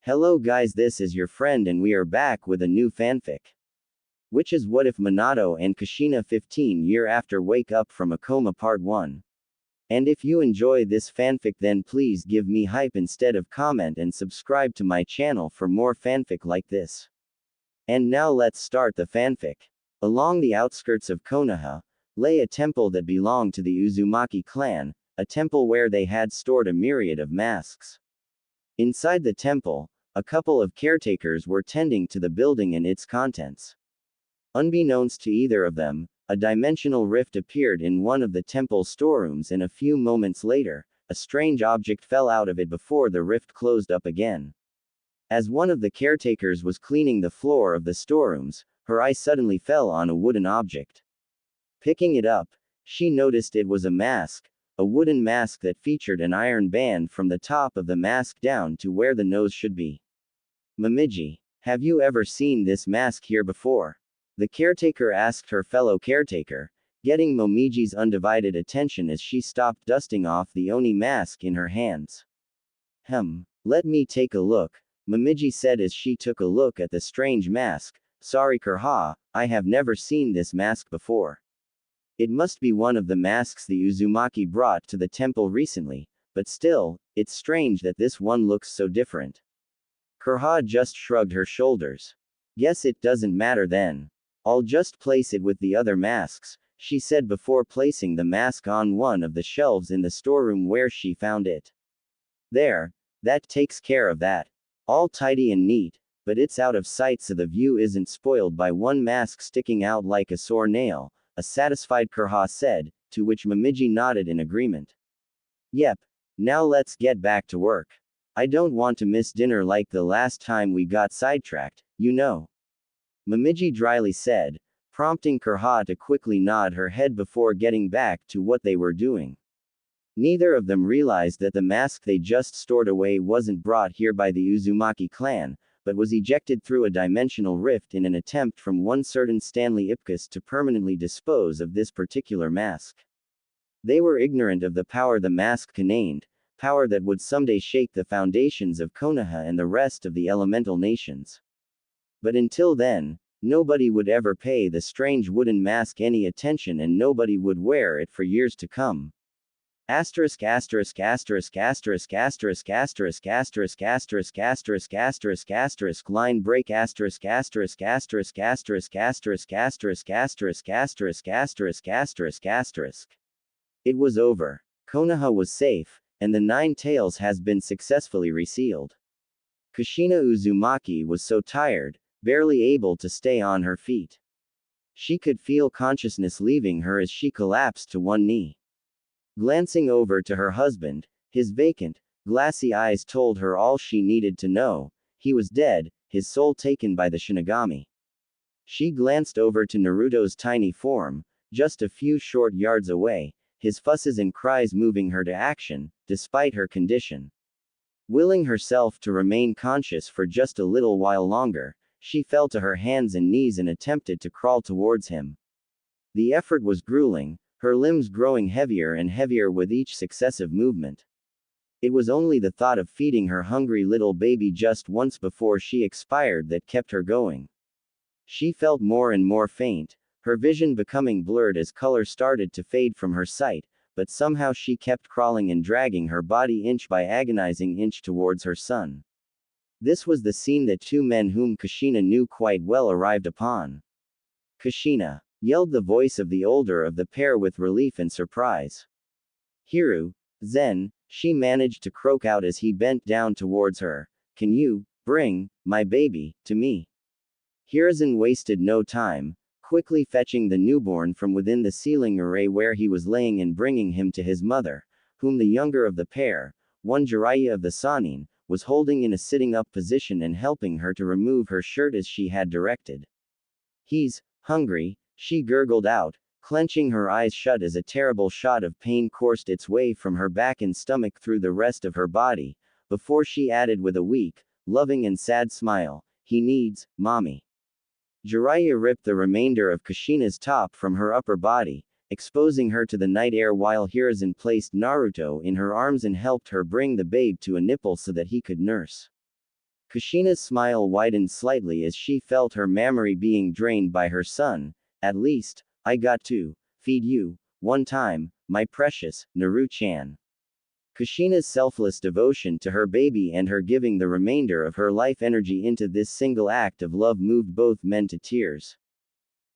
Hello guys, this is your friend and we are back with a new fanfic. Which is what if Minato and Kushina 15 years after wake up from a coma part 1. And if you enjoy this fanfic then please give me hype instead of comment and subscribe to my channel for more fanfic like this. And now let's start the fanfic. Along the outskirts of Konoha, lay a temple that belonged to the Uzumaki clan, a temple where they had stored a myriad of masks. Inside the temple, a couple of caretakers were tending to the building and its contents. Unbeknownst to either of them, a dimensional rift appeared in one of the temple's storerooms and a few moments later, a strange object fell out of it before the rift closed up again. As one of the caretakers was cleaning the floor of the storerooms, her eye suddenly fell on a wooden object. Picking it up, she noticed it was a mask, a wooden mask that featured an iron band from the top of the mask down to where the nose should be. Momiji, have you ever seen this mask here before? The caretaker asked her fellow caretaker, getting Momiji's undivided attention as she stopped dusting off the Oni mask in her hands. Let me take a look, Momiji said as she took a look at the strange mask. Sorry Kurha, I have never seen this mask before. It must be one of the masks the Uzumaki brought to the temple recently, but still, it's strange that this one looks so different. Kurha just shrugged her shoulders. Guess it doesn't matter then. I'll just place it with the other masks, she said before placing the mask on one of the shelves in the storeroom where she found it. There, that takes care of that. All tidy and neat, but it's out of sight so the view isn't spoiled by one mask sticking out like a sore nail, a satisfied Kurha said, to which Momiji nodded in agreement. Yep, now let's get back to work. I don't want to miss dinner like the last time we got sidetracked, you know. Momiji dryly said, prompting Kurha to quickly nod her head before getting back to what they were doing. Neither of them realized that the mask they just stored away wasn't brought here by the Uzumaki clan, but was ejected through a dimensional rift in an attempt from one certain Stanley Ipkiss to permanently dispose of this particular mask. They were ignorant of the power the mask contained, power that would someday shake the foundations of Konoha and the rest of the elemental nations. But until then, nobody would ever pay the strange wooden mask any attention and nobody would wear it for years to come. Asterisk asterisk asterisk asterisk asterisk asterisk asterisk asterisk asterisk asterisk asterisk line break asterisk asterisk asterisk asterisk asterisk asterisk asterisk asterisk asterisk asterisk asterisk. It was over. Konoha was safe, and the Nine Tails has been successfully resealed. Kushina Uzumaki was so tired, barely able to stay on her feet. She could feel consciousness leaving her as she collapsed to one knee. Glancing over to her husband, his vacant, glassy eyes told her all she needed to know: he was dead, his soul taken by the Shinigami. She glanced over to Naruto's tiny form, just a few short yards away, his fusses and cries moving her to action, despite her condition. Willing herself to remain conscious for just a little while longer, she fell to her hands and knees and attempted to crawl towards him. The effort was grueling, her limbs growing heavier and heavier with each successive movement. It was only the thought of feeding her hungry little baby just once before she expired that kept her going. She felt more and more faint, her vision becoming blurred as color started to fade from her sight, but somehow she kept crawling and dragging her body inch by agonizing inch towards her son. This was the scene that two men whom Kushina knew quite well arrived upon. Kushina, yelled the voice of the older of the pair with relief and surprise. Hiruzen, she managed to croak out as he bent down towards her. Can you bring my baby to me? Hiruzen wasted no time, quickly fetching the newborn from within the ceiling array where he was laying and bringing him to his mother, whom the younger of the pair, one Jiraiya of the Sannin, was holding in a sitting-up position and helping her to remove her shirt as she had directed. He's hungry, she gurgled out, clenching her eyes shut as a terrible shot of pain coursed its way from her back and stomach through the rest of her body, before she added with a weak, loving and sad smile, he needs mommy. Jiraiya ripped the remainder of Kushina's top from her upper body, exposing her to the night air while Hiruzen placed Naruto in her arms and helped her bring the babe to a nipple so that he could nurse. Kushina's smile widened slightly as she felt her memory being drained by her son. At least, I got to feed you one time, my precious Naru-chan. Kushina's selfless devotion to her baby and her giving the remainder of her life energy into this single act of love moved both men to tears.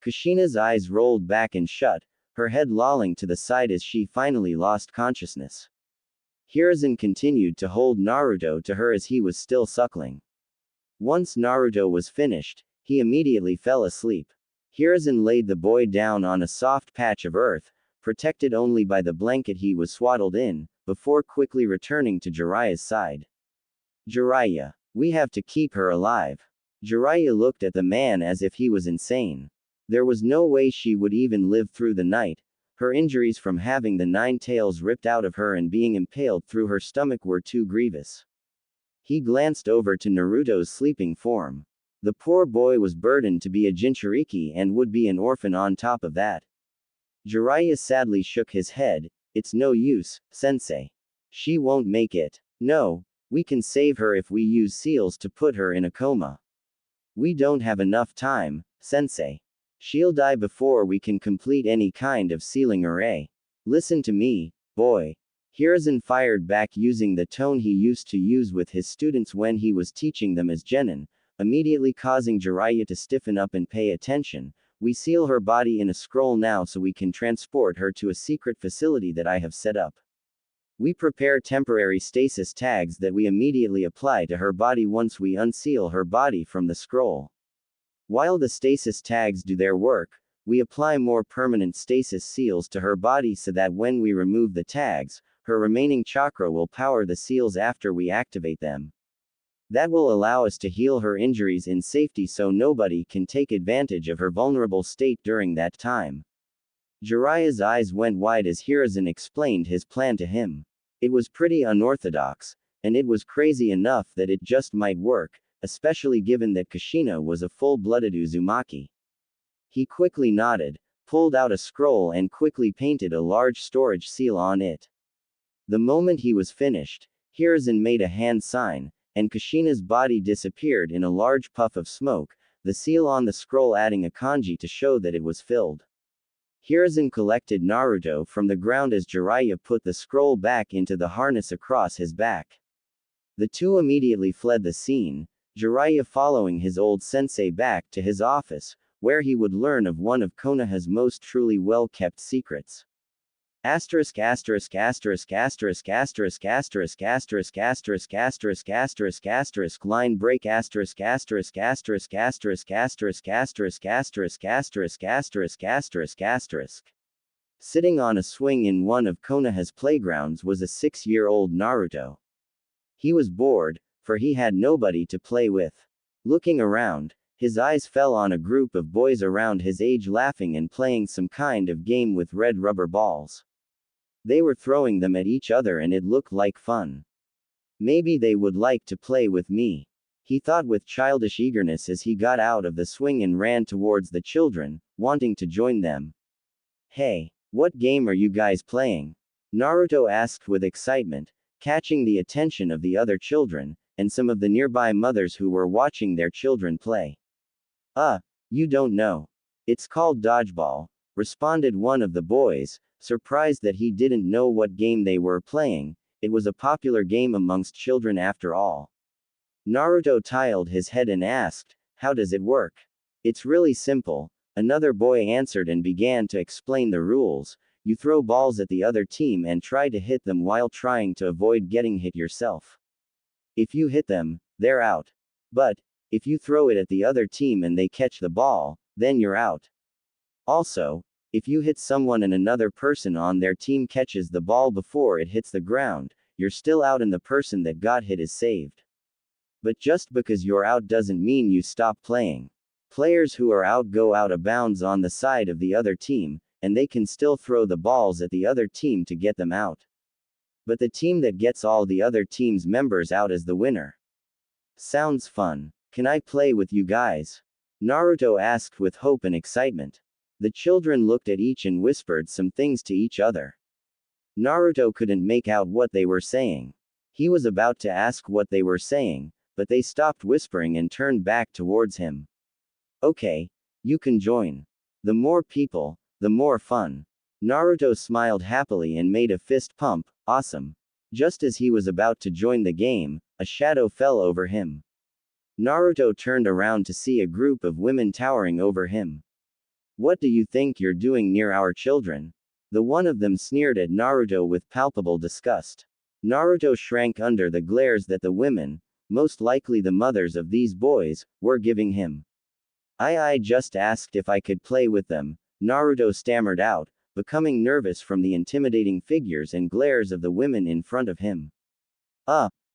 Kushina's eyes rolled back and shut, her head lolling to the side as she finally lost consciousness. Hiruzen continued to hold Naruto to her as he was still suckling. Once Naruto was finished, he immediately fell asleep. Hiruzen laid the boy down on a soft patch of earth, protected only by the blanket he was swaddled in, before quickly returning to Jiraiya's side. Jiraiya, we have to keep her alive. Jiraiya looked at the man as if he was insane. There was no way she would even live through the night. Her injuries from having the 9 tails ripped out of her and being impaled through her stomach were too grievous. He glanced over to Naruto's sleeping form. The poor boy was burdened to be a Jinchuriki and would be an orphan on top of that. Jiraiya sadly shook his head. It's no use, sensei. She won't make it. No, we can save her if we use seals to put her in a coma. We don't have enough time, sensei. She'll die before we can complete any kind of sealing array. Listen to me, boy. Hiruzen fired back using the tone he used to use with his students when he was teaching them as genin, immediately causing Jiraiya to stiffen up and pay attention. We seal her body in a scroll now so we can transport her to a secret facility that I have set up. We prepare temporary stasis tags that we immediately apply to her body once we unseal her body from the scroll. While the stasis tags do their work, we apply more permanent stasis seals to her body so that when we remove the tags, her remaining chakra will power the seals after we activate them. That will allow us to heal her injuries in safety so nobody can take advantage of her vulnerable state during that time. Jiraiya's eyes went wide as Hiruzen explained his plan to him. It was pretty unorthodox, and it was crazy enough that it just might work, especially given that Kushina was a full-blooded Uzumaki. He quickly nodded, pulled out a scroll and quickly painted a large storage seal on it. The moment he was finished, Hiruzen made a hand sign, and Kushina's body disappeared in a large puff of smoke, the seal on the scroll adding a kanji to show that it was filled. Hiruzen collected Naruto from the ground as Jiraiya put the scroll back into the harness across his back. The two immediately fled the scene, Jiraiya following his old sensei back to his office, where he would learn of one of Konoha's most truly well-kept secrets. Asterisk asterisk asterisk asterisk asterisk asterisk asterisk asterisk asterisk asterisk asterisk line break asterisk asterisk asterisk asterisk asterisk asterisk asterisk asterisk asterisk asterisk asterisk. Sitting on a swing in one of Konoha's playgrounds was a 6-year-old Naruto. He was bored, for he had nobody to play with. Looking around, his eyes fell on a group of boys around his age laughing and playing some kind of game with red rubber balls. They were throwing them at each other and it looked like fun. Maybe they would like to play with me, he thought with childish eagerness as he got out of the swing and ran towards the children, wanting to join them. Hey, what game are you guys playing? Naruto asked with excitement, catching the attention of the other children, and some of the nearby mothers who were watching their children play. You don't know. It's called dodgeball, responded one of the boys, surprised that he didn't know what game they were playing. It was a popular game amongst children after all. Naruto tilted his head and asked, how does it work? It's really simple, another boy answered and began to explain the rules. You throw balls at the other team and try to hit them while trying to avoid getting hit yourself. If you hit them, they're out. But, if you throw it at the other team and they catch the ball, then you're out. Also, if you hit someone and another person on their team catches the ball before it hits the ground, you're still out and the person that got hit is saved. But just because you're out doesn't mean you stop playing. Players who are out go out of bounds on the side of the other team, and they can still throw the balls at the other team to get them out. But the team that gets all the other team's members out is the winner. Sounds fun. Can I play with you guys? Naruto asked with hope and excitement. The children looked at each and whispered some things to each other. Naruto couldn't make out what they were saying. He was about to ask what they were saying, but they stopped whispering and turned back towards him. Okay, you can join. The more people, the more fun. Naruto smiled happily and made a fist pump. Awesome. Just as he was about to join the game, a shadow fell over him. Naruto turned around to see a group of women towering over him. What do you think you're doing near our children? The one of them sneered at Naruto with palpable disgust. Naruto shrank under the glares that the women, most likely the mothers of these boys, were giving him. I just asked if I could play with them, Naruto stammered out, becoming nervous from the intimidating figures and glares of the women in front of him.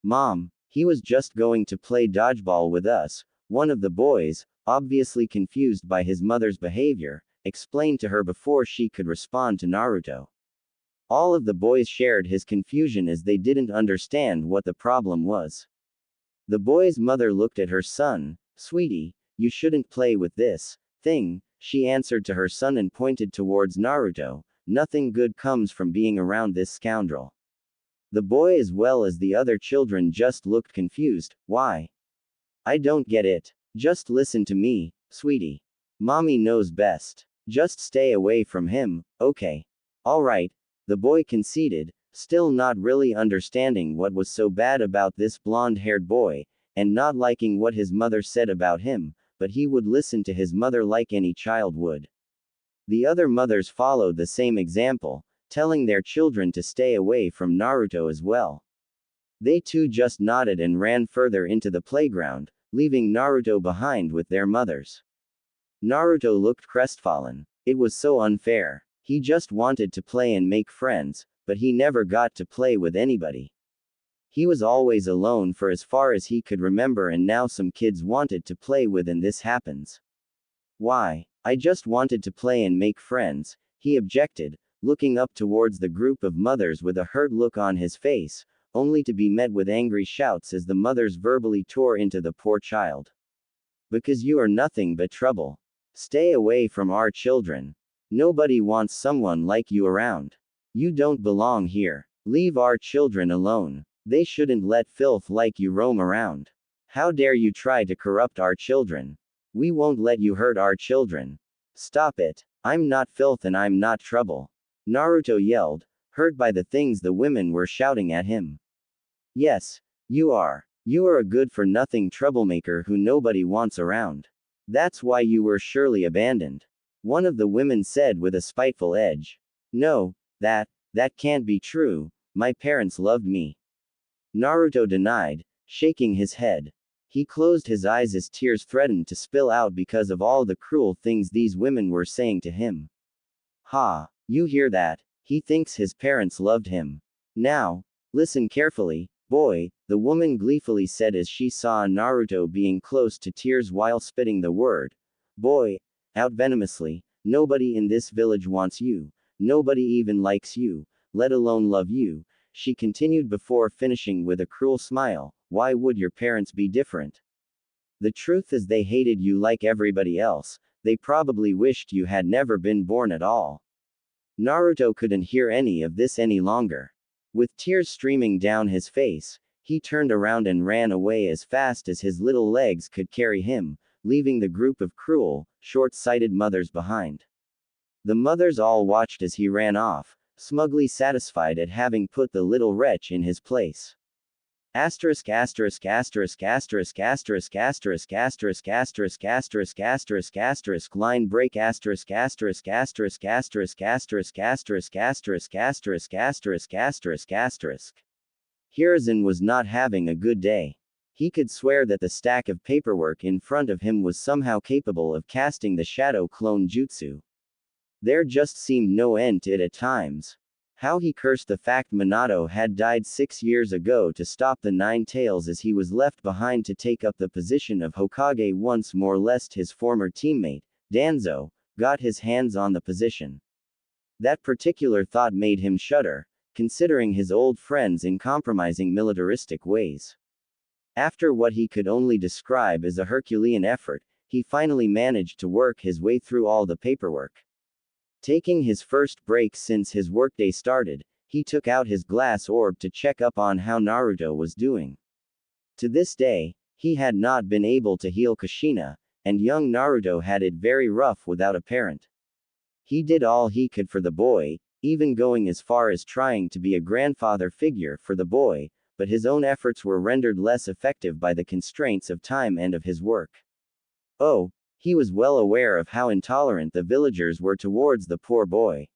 Mom, he was just going to play dodgeball with us, one of the boys, obviously confused by his mother's behavior, explained to her before she could respond to Naruto. All of the boys shared his confusion as they didn't understand what the problem was. The boy's mother looked at her son. Sweetie, you shouldn't play with this thing, she answered to her son and pointed towards Naruto. Nothing good comes from being around this scoundrel. The boy as well as the other children just looked confused. Why? I don't get it. Just listen to me, sweetie. Mommy knows best. Just stay away from him, okay? Alright, the boy conceded, still not really understanding what was so bad about this blonde-haired boy, and not liking what his mother said about him, but he would listen to his mother like any child would. The other mothers followed the same example, telling their children to stay away from Naruto as well. They too just nodded and ran further into the playground, leaving Naruto behind with their mothers. Naruto looked crestfallen. It was so unfair. He just wanted to play and make friends, but he never got to play with anybody. He was always alone for as far as he could remember, and now some kids wanted to play with and this happens. Why? I just wanted to play and make friends, he objected, looking up towards the group of mothers with a hurt look on his face, only to be met with angry shouts as the mothers verbally tore into the poor child. Because you are nothing but trouble. Stay away from our children. Nobody wants someone like you around. You don't belong here. Leave our children alone. They shouldn't let filth like you roam around. How dare you try to corrupt our children? We won't let you hurt our children. Stop it. I'm not filth and I'm not trouble. Naruto yelled, hurt by the things the women were shouting at him. Yes, you are. You are a good-for-nothing troublemaker who nobody wants around. That's why you were surely abandoned. One of the women said with a spiteful edge. No, that can't be true. My parents loved me. Naruto denied, shaking his head. He closed his eyes as tears threatened to spill out because of all the cruel things these women were saying to him. Ha, you hear that? He thinks his parents loved him. Now, listen carefully, boy, the woman gleefully said as she saw Naruto being close to tears while spitting the word, boy, out venomously. Nobody in this village wants you. Nobody even likes you, let alone love you, she continued before finishing with a cruel smile. Why would your parents be different? The truth is they hated you like everybody else. They probably wished you had never been born at all. Naruto couldn't hear any of this any longer. With tears streaming down his face, he turned around and ran away as fast as his little legs could carry him, leaving the group of cruel, short-sighted mothers behind. The mothers all watched as he ran off, smugly satisfied at having put the little wretch in his place. Asterisk asterisk asterisk asterisk asterisk asterisk asterisk asterisk asterisk asterisk asterisk line break asterisk asterisk asterisk asterisk asterisk asterisk asterisk asterisk asterisk asterisk asterisk. Hiruzen was not having a good day. He could swear that the stack of paperwork in front of him was somehow capable of casting the shadow clone jutsu. There just seemed no end to it at times. How he cursed the fact Minato had died 6 years ago to stop the Nine Tails as he was left behind to take up the position of Hokage once more lest his former teammate, Danzo, got his hands on the position. That particular thought made him shudder, considering his old friends in compromising militaristic ways. After what he could only describe as a Herculean effort, he finally managed to work his way through all the paperwork. Taking his first break since his workday started, he took out his glass orb to check up on how Naruto was doing. To this day, He had not been able to heal Kushina, and young Naruto had it very rough without a parent. He did all he could for the boy, even going as far as trying to be a grandfather figure for the boy, but his own efforts were rendered less effective by the constraints of time and of his work. Oh, he was well aware of how intolerant the villagers were towards the poor boy.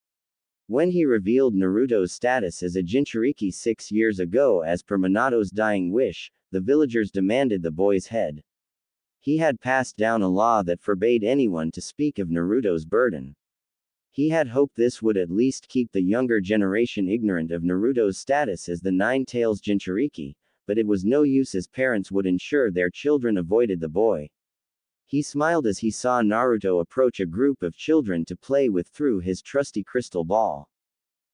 When he revealed Naruto's status as a Jinchuriki 6 years ago as per Minato's dying wish, the villagers demanded the boy's head. He had passed down a law that forbade anyone to speak of Naruto's burden. He had hoped this would at least keep the younger generation ignorant of Naruto's status as the Nine-Tails Jinchuriki, but it was no use as parents would ensure their children avoided the boy. He smiled as he saw Naruto approach a group of children to play with through his trusty crystal ball.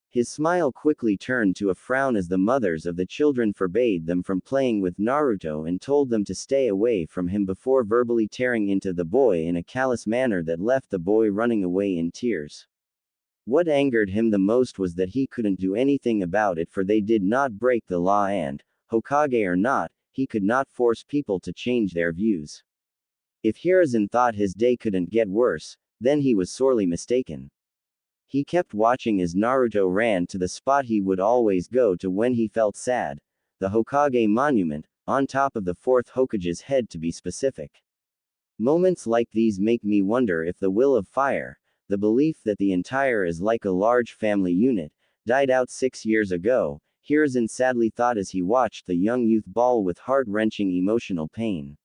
His smile quickly turned to a frown as the mothers of the children forbade them from playing with Naruto and told them to stay away from him before verbally tearing into the boy in a callous manner that left the boy running away in tears. What angered him the most was that he couldn't do anything about it, for they did not break the law and, Hokage or not, he could not force people to change their views. If Hiruzen thought his day couldn't get worse, then he was sorely mistaken. He kept watching as Naruto ran to the spot he would always go to when he felt sad, the Hokage monument, on top of the fourth Hokage's head to be specific. Moments like these make me wonder if the will of fire, the belief that the entire is like a large family unit, died out 6 years ago, Hiruzen sadly thought as he watched the young youth bawl with heart-wrenching emotional pain.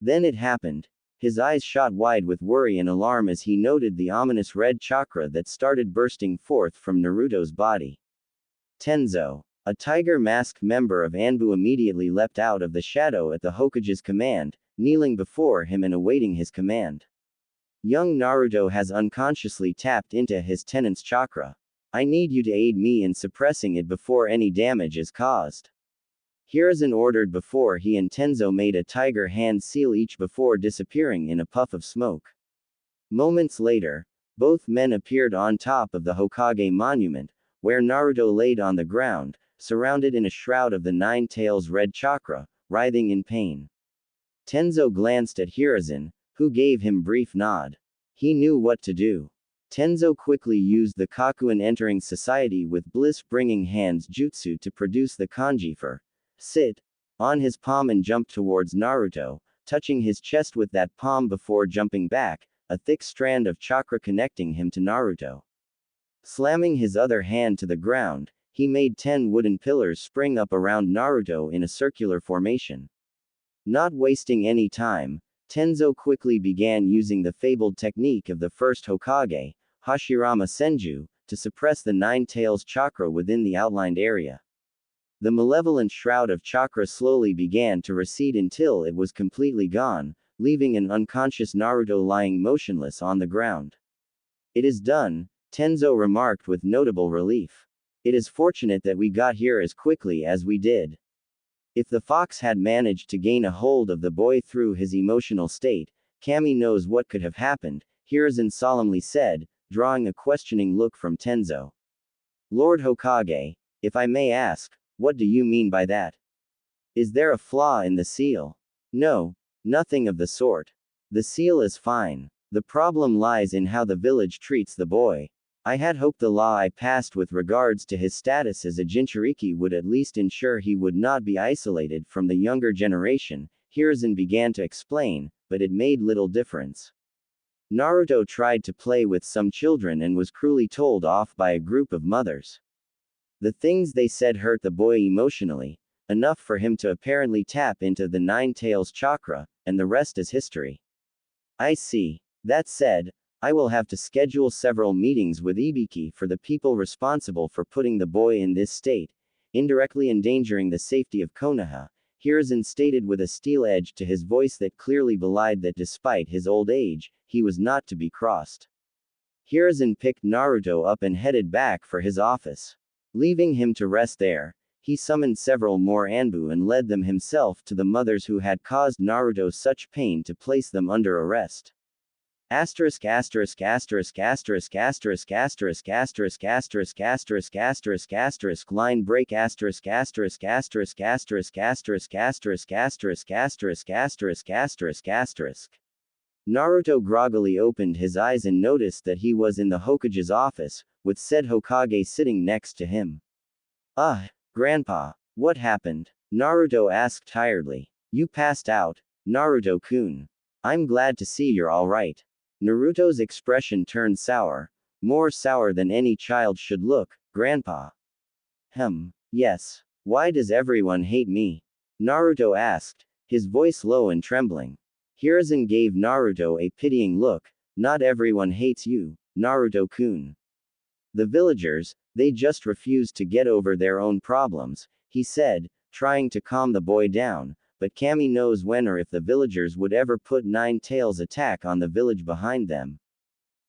Then it happened. His eyes shot wide with worry and alarm as he noted the ominous red chakra that started bursting forth from Naruto's body. Tenzo, a tiger-masked member of Anbu, immediately leapt out of the shadow at the Hokage's command, kneeling before him and awaiting his command. Young Naruto has unconsciously tapped into his tenant's chakra. I need you to aid me in suppressing it before any damage is caused. Hiruzen ordered before he and Tenzo made a tiger hand seal each before disappearing in a puff of smoke. Moments later, both men appeared on top of the Hokage monument, where Naruto laid on the ground, surrounded in a shroud of the Nine-Tails red chakra, writhing in pain. Tenzo glanced at Hiruzen, who gave him brief nod. He knew what to do. Tenzo quickly used the Kakuin entering society with bliss-bringing hands jutsu to produce the kanji for sit on his palm and jumped towards Naruto, touching his chest with that palm before jumping back, a thick strand of chakra connecting him to Naruto. Slamming his other hand to the ground, he made 10 wooden pillars spring up around Naruto in a circular formation. Not wasting any time, Tenzo quickly began using the fabled technique of the first Hokage, Hashirama Senju, to suppress the Nine-Tails chakra within the outlined area. The malevolent shroud of chakra slowly began to recede until it was completely gone, leaving an unconscious Naruto lying motionless on the ground. It is done, Tenzo remarked with notable relief. It is fortunate that we got here as quickly as we did. If the fox had managed to gain a hold of the boy through his emotional state, Kami knows what could have happened, Hiruzen solemnly said, drawing a questioning look from Tenzo. Lord Hokage, if I may ask, what do you mean by that? Is there a flaw in the seal? No, nothing of the sort. The seal is fine. The problem lies in how the village treats the boy. I had hoped the law I passed with regards to his status as a Jinchuriki would at least ensure he would not be isolated from the younger generation, Hiruzen began to explain, but it made little difference. Naruto tried to play with some children and was cruelly told off by a group of mothers. The things they said hurt the boy emotionally, enough for him to apparently tap into the Nine-Tails chakra, and the rest is history. I see. That said, I will have to schedule several meetings with Ibiki for the people responsible for putting the boy in this state, indirectly endangering the safety of Konoha, Hiruzen stated with a steel edge to his voice that clearly belied that despite his old age, he was not to be crossed. Hiruzen picked Naruto up and headed back for his office. Leaving him to rest there, he summoned several more Anbu and led them himself to the mothers who had caused Naruto such pain to place them under arrest. Asterisk asterisk asterisk asterisk asterisk asterisk asterisk asterisk asterisk asterisk asterisk line break asterisk asterisk asterisk asterisk asterisk asterisk asterisk asterisk asterisk asterisk asterisk. Naruto groggily opened his eyes and noticed that he was in the Hokage's office, with said Hokage sitting next to him. Grandpa. What happened? Naruto asked tiredly. You passed out, Naruto-kun. I'm glad to see you're alright. Naruto's expression turned sour. More sour than any child should look, Grandpa. Yes. Why does everyone hate me? Naruto asked, his voice low and trembling. Hiruzen gave Naruto a pitying look. Not everyone hates you, Naruto-kun. The villagers, they just refuse to get over their own problems, he said, trying to calm the boy down, but Kami knows when or if the villagers would ever put Nine Tails' attack on the village behind them.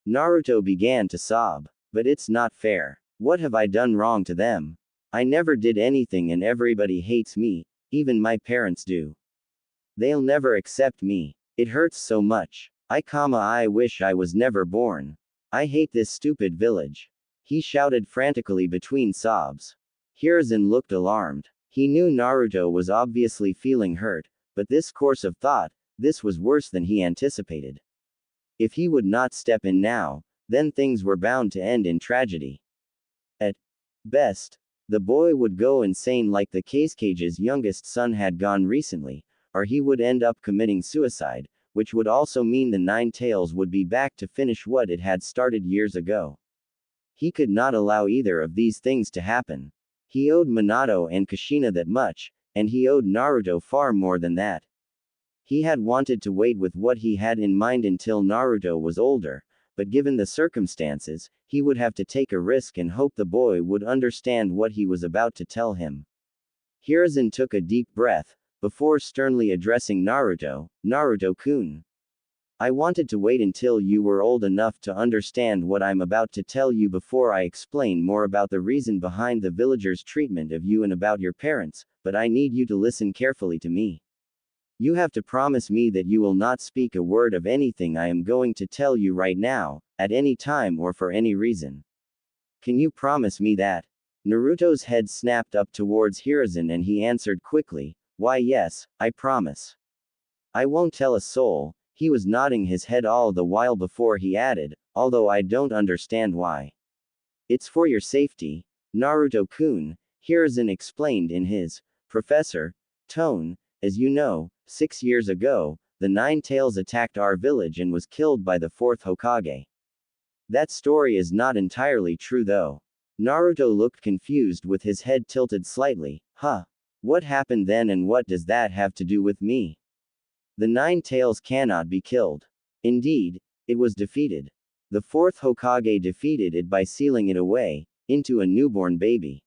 Naruto began to sob. But it's not fair. What have I done wrong to them? I never did anything and everybody hates me, even my parents do. They'll never accept me. It hurts so much. I wish I was never born. I hate this stupid village. He shouted frantically between sobs. Hiruzen looked alarmed. He knew Naruto was obviously feeling hurt, but this course of thought, this was worse than he anticipated. If he would not step in now, then things were bound to end in tragedy. At best, the boy would go insane like the Kage's youngest son had gone recently, or he would end up committing suicide, which would also mean the Nine Tails would be back to finish what it had started years ago. He could not allow either of these things to happen. He owed Minato and Kushina that much, and he owed Naruto far more than that. He had wanted to wait with what he had in mind until Naruto was older, but given the circumstances, he would have to take a risk and hope the boy would understand what he was about to tell him. Hiruzen took a deep breath, before sternly addressing Naruto, Naruto-kun. I wanted to wait until you were old enough to understand what I'm about to tell you before I explain more about the reason behind the villagers' treatment of you and about your parents, but I need you to listen carefully to me. You have to promise me that you will not speak a word of anything I am going to tell you right now, at any time or for any reason. Can you promise me that? Naruto's head snapped up towards Hiruzen and he answered quickly, why yes, I promise. I won't tell a soul. He was nodding his head all the while before he added, although I don't understand why. It's for your safety, Naruto-kun, Hiruzen explained in his professor tone. As you know, 6 years ago, the Nine Tails attacked our village and was killed by the 4th Hokage. That story is not entirely true though. Naruto looked confused with his head tilted slightly. What happened then and what does that have to do with me? The Nine Tails cannot be killed. Indeed, it was defeated. The 4th Hokage defeated it by sealing it away, into a newborn baby.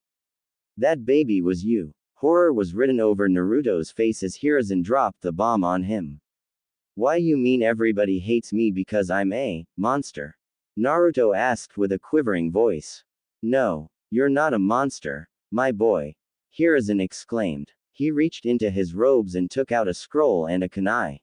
That baby was you. Horror was written over Naruto's face as Hiruzen dropped the bomb on him. Why you mean everybody hates me because I'm a monster? Naruto asked with a quivering voice. No, you're not a monster, my boy. Hiruzen exclaimed. He reached into his robes and took out a scroll and a kunai.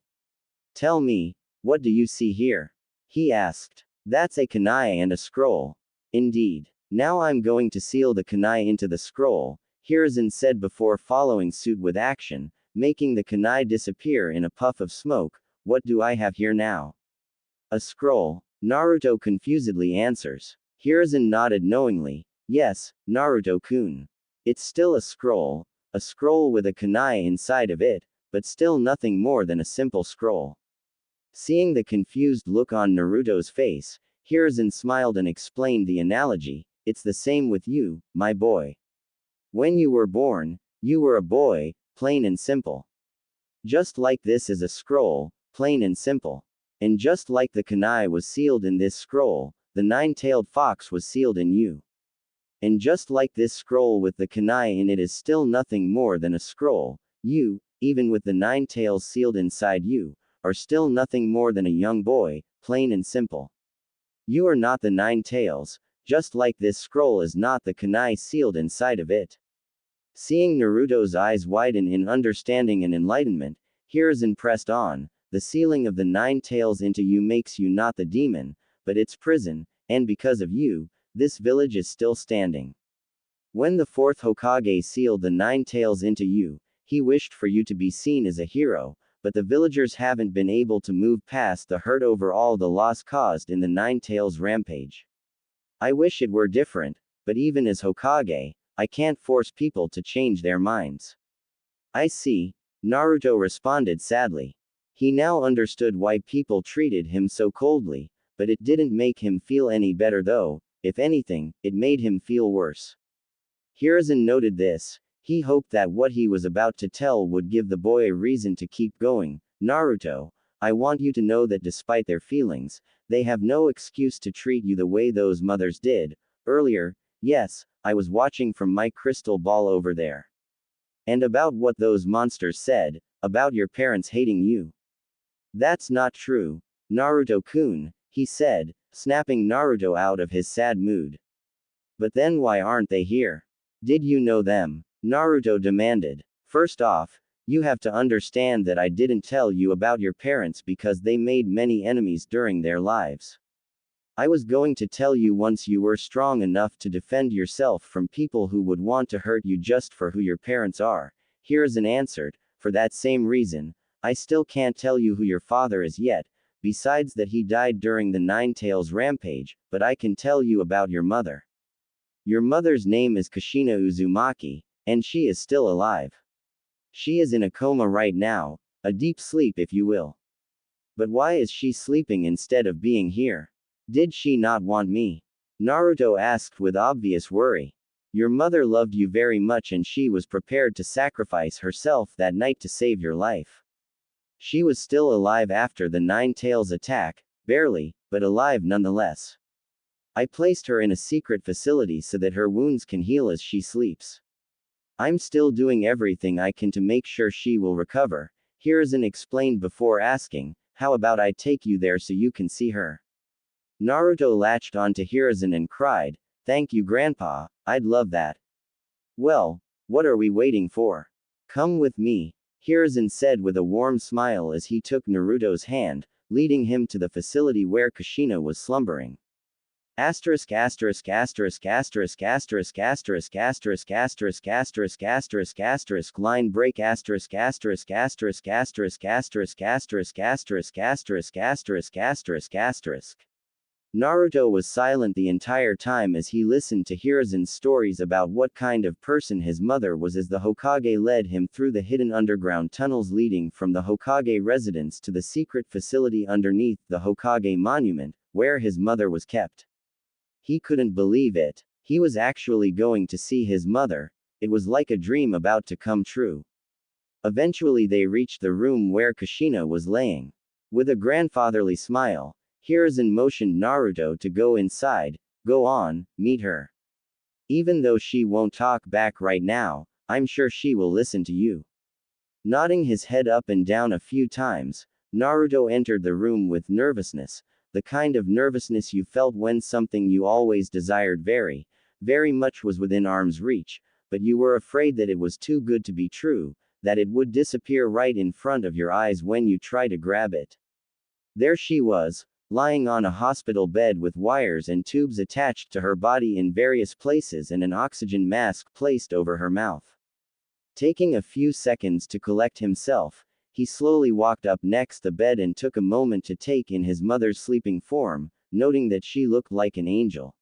Tell me, what do you see here? He asked. That's a kunai and a scroll. Indeed. Now I'm going to seal the kunai into the scroll, Hiruzen said before following suit with action, making the kunai disappear in a puff of smoke. What do I have here now? A scroll, Naruto confusedly answers. Hiruzen nodded knowingly. Yes, Naruto-kun. It's still a scroll with a kunai inside of it, but still nothing more than a simple scroll. Seeing the confused look on Naruto's face, Hiruzen smiled and explained the analogy. It's the same with you, my boy. When you were born, you were a boy, plain and simple. Just like this is a scroll, plain and simple. And just like the kunai was sealed in this scroll, the nine-tailed fox was sealed in you. And just like this scroll with the kunai in it is still nothing more than a scroll, you, even with the 9 tails sealed inside you, are still nothing more than a young boy, plain and simple. You are not the 9 tails, just like this scroll is not the kunai sealed inside of it. Seeing Naruto's eyes widen in understanding and enlightenment, Hiruzen pressed on, the sealing of the 9 tails into you makes you not the demon, but its prison, and because of you, this village is still standing. When the 4th Hokage sealed the 9 tails into you, he wished for you to be seen as a hero, but the villagers haven't been able to move past the hurt over all the loss caused in the 9 tails rampage. I wish it were different, but even as Hokage, I can't force people to change their minds. I see, Naruto responded sadly. He now understood why people treated him so coldly, but it didn't make him feel any better though, if anything, it made him feel worse. Hiruzen noted this. He hoped that what he was about to tell would give the boy a reason to keep going. Naruto, I want you to know that despite their feelings, they have no excuse to treat you the way those mothers did. Earlier, yes, I was watching from my crystal ball over there. And about what those monsters said, about your parents hating you. That's not true, Naruto-kun, he said, snapping Naruto out of his sad mood. But then why aren't they here? Did you know them? Naruto demanded. First off, you have to understand that I didn't tell you about your parents because they made many enemies during their lives. I was going to tell you once you were strong enough to defend yourself from people who would want to hurt you just for who your parents are. Hiruzen answered, for that same reason, I still can't tell you who your father is yet, besides that he died during the 9 tails rampage, but I can tell you about your mother. Your mother's name is Kushina Uzumaki, and she is still alive. She is in a coma right now, a deep sleep if you will. But why is she sleeping instead of being here? Did she not want me? Naruto asked with obvious worry. Your mother loved you very much and she was prepared to sacrifice herself that night to save your life. She was still alive after the 9 tails attack, barely, but alive nonetheless. I placed her in a secret facility so that her wounds can heal as she sleeps. I'm still doing everything I can to make sure she will recover, Hiruzen explained before asking, how about I take you there so you can see her? Naruto latched onto Hiruzen and cried, thank you Grandpa, I'd love that. Well, what are we waiting for? Come with me, Hiruzen said with a warm smile as he took Naruto's hand, leading him to the facility where Kushina was slumbering. Asterisk asterisk asterisk asterisk asterisk asterisk asterisk asterisk asterisk asterisk asterisk line break asterisk asterisk asterisk asterisk asterisk asterisk asterisk asterisk asterisk asterisk asterisk. Naruto was silent the entire time as he listened to Hiruzen's stories about what kind of person his mother was as the Hokage led him through the hidden underground tunnels leading from the Hokage residence to the secret facility underneath the Hokage monument, where his mother was kept. He couldn't believe it. He was actually going to see his mother. It was like a dream about to come true. Eventually they reached the room where Kushina was laying. With a grandfatherly smile, Hiruzen motioned Naruto to go inside. Go on, meet her. Even though she won't talk back right now, I'm sure she will listen to you. Nodding his head up and down a few times, Naruto entered the room with nervousness, the kind of nervousness you felt when something you always desired very, very much was within arm's reach, but you were afraid that it was too good to be true, that it would disappear right in front of your eyes when you try to grab it. There she was, lying on a hospital bed with wires and tubes attached to her body in various places and an oxygen mask placed over her mouth. Taking a few seconds to collect himself, he slowly walked up next the bed and took a moment to take in his mother's sleeping form, noting that she looked like an angel.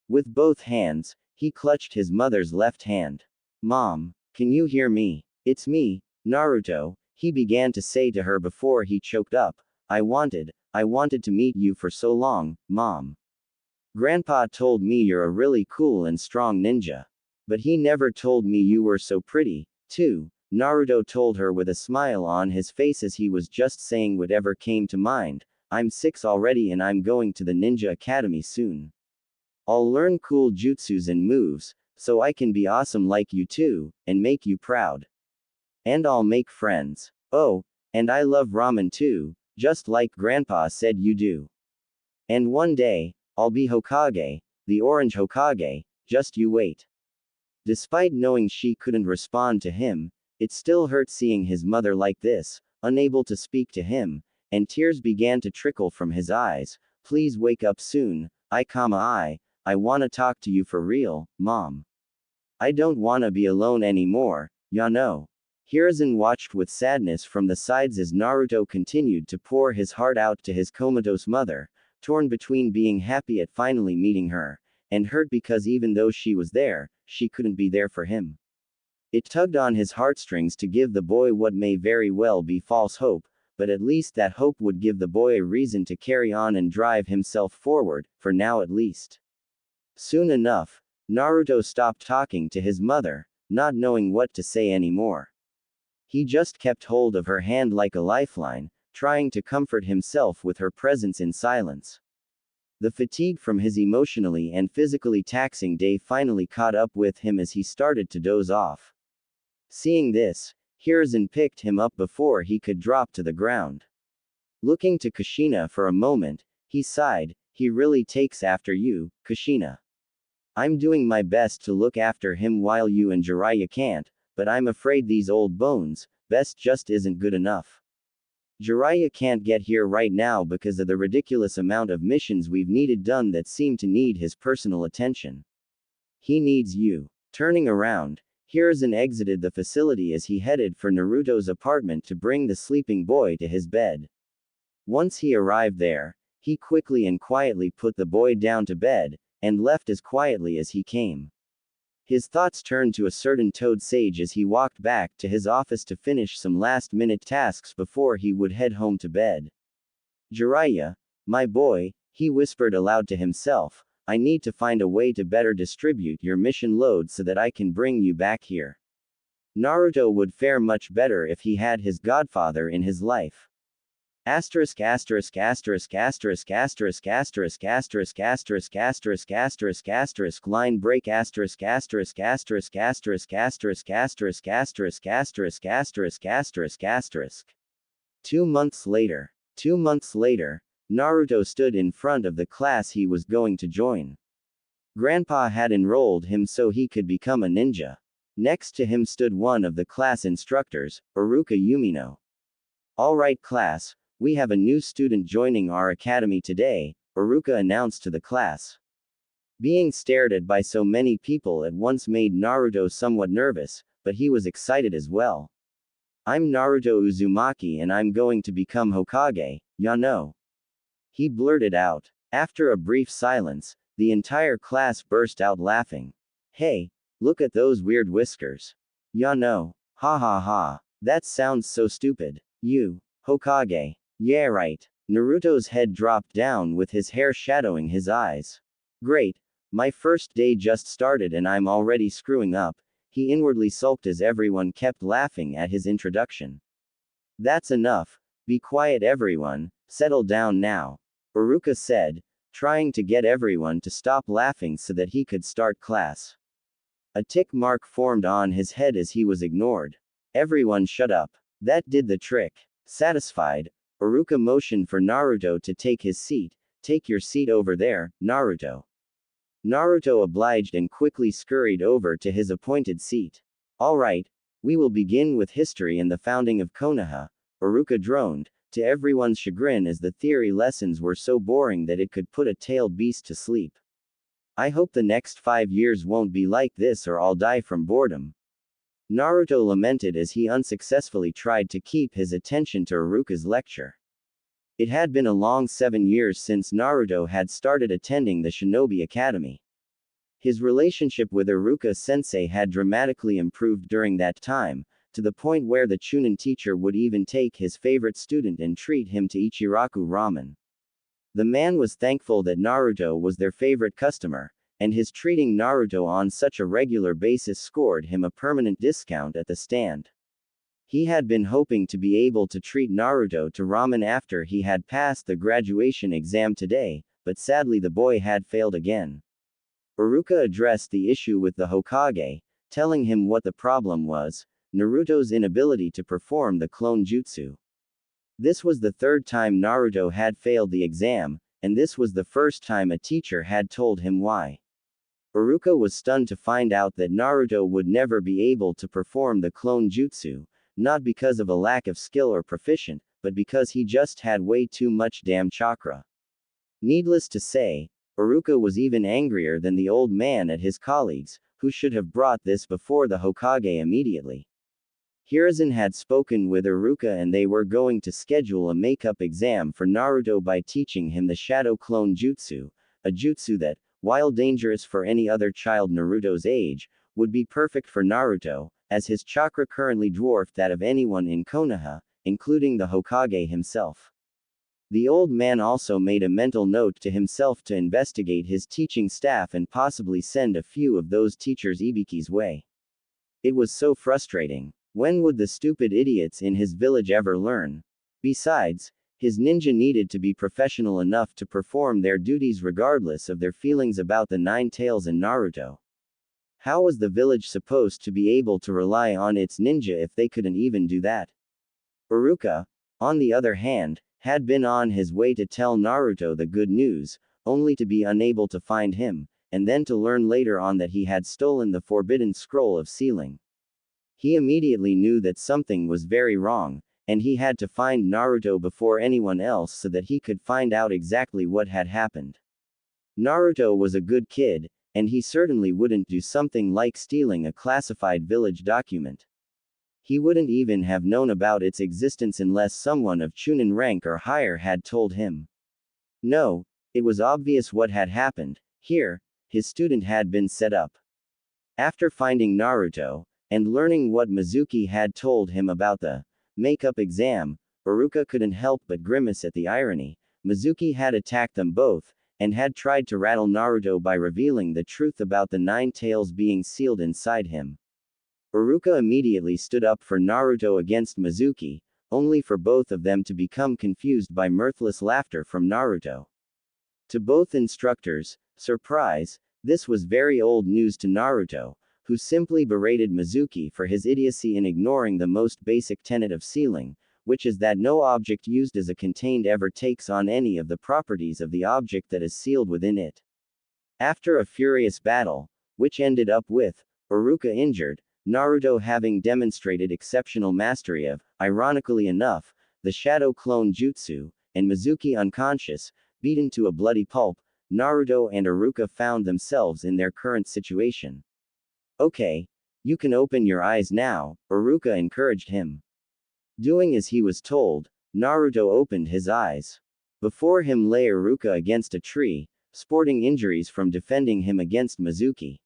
With both hands, he clutched his mother's left hand. Mom, can you hear me? It's me, Naruto, he began to say to her before he choked up. I wanted to meet you for so long, Mom. Grandpa told me you're a really cool and strong ninja. But he never told me you were so pretty, too, Naruto told her with a smile on his face as he was just saying whatever came to mind. I'm 6 already and I'm going to the ninja academy soon. I'll learn cool jutsus and moves, so I can be awesome like you too, and make you proud. And I'll make friends. Oh, and I love ramen too, just like Grandpa said you do. And one day, I'll be Hokage, the Orange Hokage, just you wait. Despite knowing she couldn't respond to him, it still hurt seeing his mother like this, unable to speak to him, and tears began to trickle from his eyes. Please wake up soon, I wanna talk to you for real, Mom. I don't wanna be alone anymore, ya know. Hiruzen watched with sadness from the sides as Naruto continued to pour his heart out to his comatose mother, torn between being happy at finally meeting her, and hurt because even though she was there, she couldn't be there for him. It tugged on his heartstrings to give the boy what may very well be false hope, but at least that hope would give the boy a reason to carry on and drive himself forward, for now at least. Soon enough, Naruto stopped talking to his mother, not knowing what to say anymore. He just kept hold of her hand like a lifeline, trying to comfort himself with her presence in silence. The fatigue from his emotionally and physically taxing day finally caught up with him as he started to doze off. Seeing this, Hiruzen picked him up before he could drop to the ground. Looking to Kushina for a moment, he sighed, he really takes after you, Kushina. I'm doing my best to look after him while you and Jiraiya can't, but I'm afraid these old bones, best just isn't good enough. Jiraiya can't get here right now because of the ridiculous amount of missions we've needed done that seem to need his personal attention. He needs you. Turning around, Hiruzen exited the facility as he headed for Naruto's apartment to bring the sleeping boy to his bed. Once he arrived there, he quickly and quietly put the boy down to bed, and left as quietly as he came. His thoughts turned to a certain Toad Sage as he walked back to his office to finish some last-minute tasks before he would head home to bed. Jiraiya, my boy, he whispered aloud to himself, I need to find a way to better distribute your mission load so that I can bring you back here. Naruto would fare much better if he had his godfather in his life. Asterisk asterisk asterisk asterisk asterisk asterisk asterisk asterisk asterisk asterisk asterisk line break asterisk asterisk asterisk asterisk asterisk asterisk asterisk asterisk asterisk asterisk asterisk. 2 months later. 2 months later, Naruto stood in front of the class he was going to join. Grandpa had enrolled him so he could become a ninja. Next to him stood one of the class instructors, Iruka Umino. Alright class, we have a new student joining our academy today, Iruka announced to the class. Being stared at by so many people at once made Naruto somewhat nervous, but he was excited as well. I'm Naruto Uzumaki and I'm going to become Hokage, ya know. He blurted out. After a brief silence, the entire class burst out laughing. Hey, look at those weird whiskers. Ya know. Ha ha ha. That sounds so stupid. You, Hokage. Yeah right. Naruto's head dropped down with his hair shadowing his eyes. Great. My first day just started and I'm already screwing up, he inwardly sulked as everyone kept laughing at his introduction. That's enough. Be quiet everyone, settle down now. Iruka said, trying to get everyone to stop laughing so that he could start class. A tick mark formed on his head as he was ignored. Everyone shut up. That did the trick. Satisfied, Iruka motioned for Naruto to take his seat. Take your seat over there, Naruto. Naruto obliged and quickly scurried over to his appointed seat. Alright, we will begin with history and the founding of Konoha, Iruka droned, to everyone's chagrin as the theory lessons were so boring that it could put a tailed beast to sleep. I hope the next 5 years won't be like this or I'll die from boredom. Naruto lamented as he unsuccessfully tried to keep his attention to Iruka's lecture. It had been a long 7 years since Naruto had started attending the Shinobi Academy. His relationship with Iruka-sensei had dramatically improved during that time, to the point where the Chunin teacher would even take his favorite student and treat him to Ichiraku ramen. The man was thankful that Naruto was their favorite customer, and his treating Naruto on such a regular basis scored him a permanent discount at the stand. He had been hoping to be able to treat Naruto to ramen after he had passed the graduation exam today, but sadly the boy had failed again. Iruka addressed the issue with the Hokage, telling him what the problem was, Naruto's inability to perform the clone jutsu. This was the 3rd time Naruto had failed the exam, and this was the first time a teacher had told him why. Iruka was stunned to find out that Naruto would never be able to perform the clone jutsu, not because of a lack of skill or proficient, but because he just had way too much damn chakra. Needless to say, Iruka was even angrier than the old man at his colleagues, who should have brought this before the Hokage immediately. Hiruzen had spoken with Iruka and they were going to schedule a makeup exam for Naruto by teaching him the Shadow Clone Jutsu, a jutsu that, while dangerous for any other child Naruto's age, would be perfect for Naruto, as his chakra currently dwarfed that of anyone in Konoha, including the Hokage himself. The old man also made a mental note to himself to investigate his teaching staff and possibly send a few of those teachers Ibiki's way. It was so frustrating. When would the stupid idiots in his village ever learn? Besides, his ninja needed to be professional enough to perform their duties regardless of their feelings about the Nine Tails and Naruto. How was the village supposed to be able to rely on its ninja if they couldn't even do that? Iruka, on the other hand, had been on his way to tell Naruto the good news, only to be unable to find him, and then to learn later on that he had stolen the forbidden scroll of sealing. He immediately knew that something was very wrong, and he had to find Naruto before anyone else so that he could find out exactly what had happened. Naruto was a good kid, and he certainly wouldn't do something like stealing a classified village document. He wouldn't even have known about its existence unless someone of Chunin rank or higher had told him. No, it was obvious what had happened. Here, his student had been set up. After finding Naruto, and learning what Mizuki had told him about the makeup exam, Iruka couldn't help but grimace at the irony. Mizuki had attacked them both, and had tried to rattle Naruto by revealing the truth about the Nine Tails being sealed inside him. Iruka immediately stood up for Naruto against Mizuki, only for both of them to become confused by mirthless laughter from Naruto. To both instructors, surprise, this was very old news to Naruto, who simply berated Mizuki for his idiocy in ignoring the most basic tenet of sealing, which is that no object used as a contained ever takes on any of the properties of the object that is sealed within it. After a furious battle, which ended up with Iruka injured, Naruto having demonstrated exceptional mastery of, ironically enough, the Shadow Clone Jutsu, and Mizuki unconscious, beaten to a bloody pulp, Naruto and Iruka found themselves in their current situation. Okay, you can open your eyes now, Iruka encouraged him. Doing as he was told, Naruto opened his eyes. Before him lay Iruka against a tree, sporting injuries from defending him against Mizuki.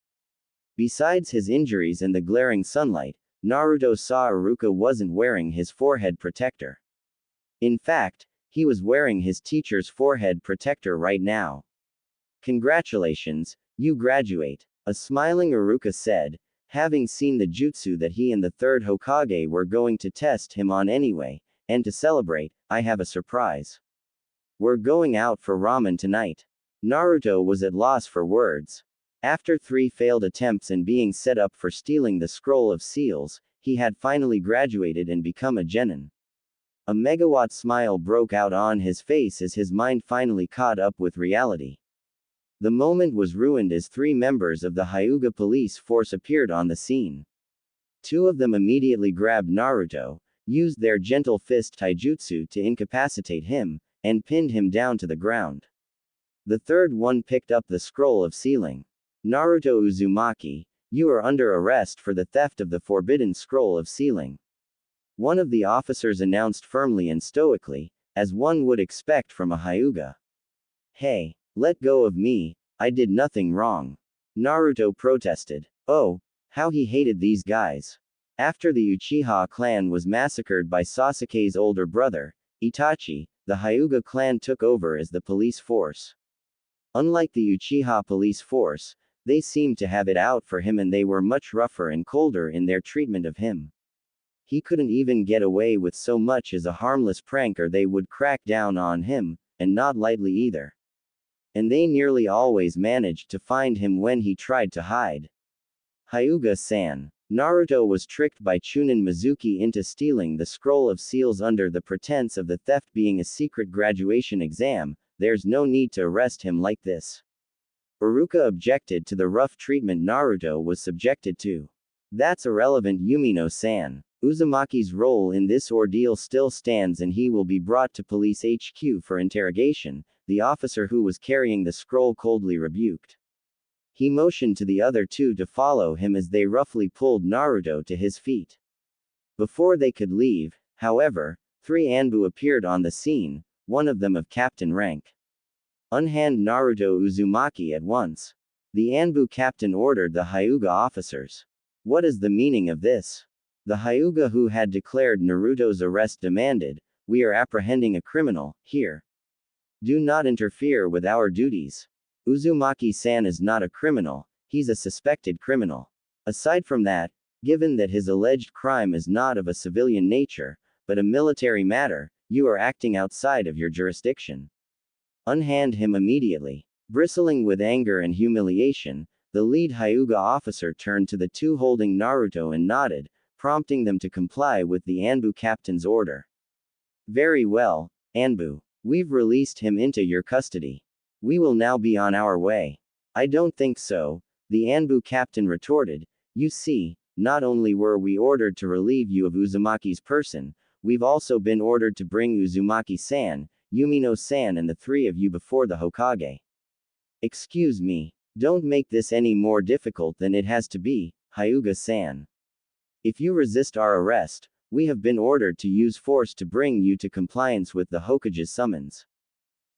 Besides his injuries and the glaring sunlight, Naruto saw Iruka wasn't wearing his forehead protector. In fact, he was wearing his teacher's forehead protector right now. Congratulations, you graduate, a smiling Iruka said, having seen the jutsu that he and the third Hokage were going to test him on anyway, and to celebrate, I have a surprise. We're going out for ramen tonight. Naruto was at loss for words. After 3 failed attempts and being set up for stealing the scroll of seals, he had finally graduated and become a genin. A megawatt smile broke out on his face as his mind finally caught up with reality. The moment was ruined as 3 members of the Hyuga police force appeared on the scene. 2 of them immediately grabbed Naruto, used their gentle fist taijutsu to incapacitate him, and pinned him down to the ground. The third one picked up the scroll of sealing. Naruto Uzumaki, you are under arrest for the theft of the forbidden scroll of sealing. One of the officers announced firmly and stoically, as one would expect from a Hyuga. Hey, let go of me, I did nothing wrong. Naruto protested. Oh, how he hated these guys. After the Uchiha clan was massacred by Sasuke's older brother, Itachi, the Hyuga clan took over as the police force. Unlike the Uchiha police force, they seemed to have it out for him and they were much rougher and colder in their treatment of him. He couldn't even get away with so much as a harmless prank or they would crack down on him, and not lightly either. And they nearly always managed to find him when he tried to hide. Hyuga-san. Naruto was tricked by Chunin Mizuki into stealing the scroll of seals under the pretense of the theft being a secret graduation exam. There's no need to arrest him like this. Iruka objected to the rough treatment Naruto was subjected to. That's irrelevant, Yumino-san. Uzumaki's role in this ordeal still stands and he will be brought to police HQ for interrogation, the officer who was carrying the scroll coldly rebuked. He motioned to the other two to follow him as they roughly pulled Naruto to his feet. Before they could leave, however, 3 Anbu appeared on the scene, one of them of captain rank. Unhand Naruto Uzumaki at once. The Anbu captain ordered the Hyuga officers. What is the meaning of this? The Hyuga who had declared Naruto's arrest demanded, "We are apprehending a criminal, here. Do not interfere with our duties. Uzumaki-san is not a criminal, he's a suspected criminal. Aside from that, given that his alleged crime is not of a civilian nature, but a military matter, you are acting outside of your jurisdiction. Unhand him immediately." Bristling with anger and humiliation, the lead Hyuga officer turned to the two holding Naruto and nodded, prompting them to comply with the Anbu captain's order. "Very well, Anbu. We've released him into your custody. We will now be on our way." "I don't think so," the Anbu captain retorted. "You see, not only were we ordered to relieve you of Uzumaki's person, we've also been ordered to bring Uzumaki-san, Yumino-san and the 3 of you before the Hokage." "Excuse me. Don't make this any more difficult than it has to be, Hyuga-san. If you resist our arrest, we have been ordered to use force to bring you to compliance with the Hokage's summons."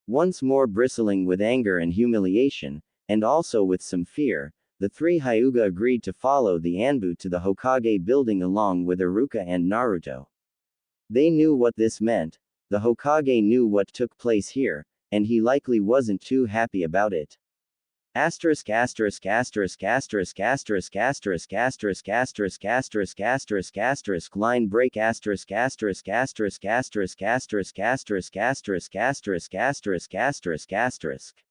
Once more bristling with anger and humiliation, and also with some fear, the 3 Hyuga agreed to follow the Anbu to the Hokage building along with Iruka and Naruto. They knew what this meant, the Hokage knew what took place here, and he likely wasn't too happy about it. Asterisk asterisk asterisk asterisk asterisk asterisk asterisk asterisk asterisk asterisk asterisk line break asterisk asterisk asterisk asterisk asterisk asterisk asterisk asterisk asterisk asterisk asterisk.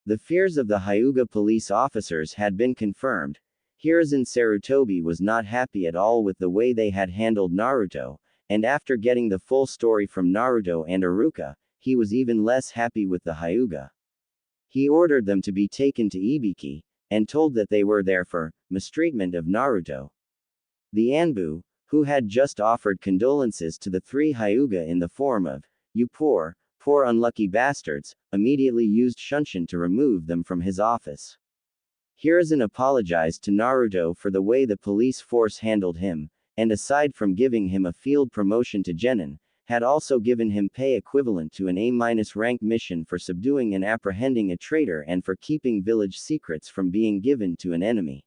The fears of the Hyuga police officers had been confirmed. Hiruzen Sarutobi was not happy at all with the way they had handled Naruto, and after getting the full story from Naruto and Iruka, he was even less happy with the Hyuga. He ordered them to be taken to Ibiki, and told that they were there for mistreatment of Naruto. The Anbu, who had just offered condolences to the 3 Hyuga in the form of, "You poor unlucky bastards," immediately used Shunshin to remove them from his office. Hiruzen apologized to Naruto for the way the police force handled him, and aside from giving him a field promotion to Genin, had also given him pay equivalent to an A- rank mission for subduing and apprehending a traitor and for keeping village secrets from being given to an enemy.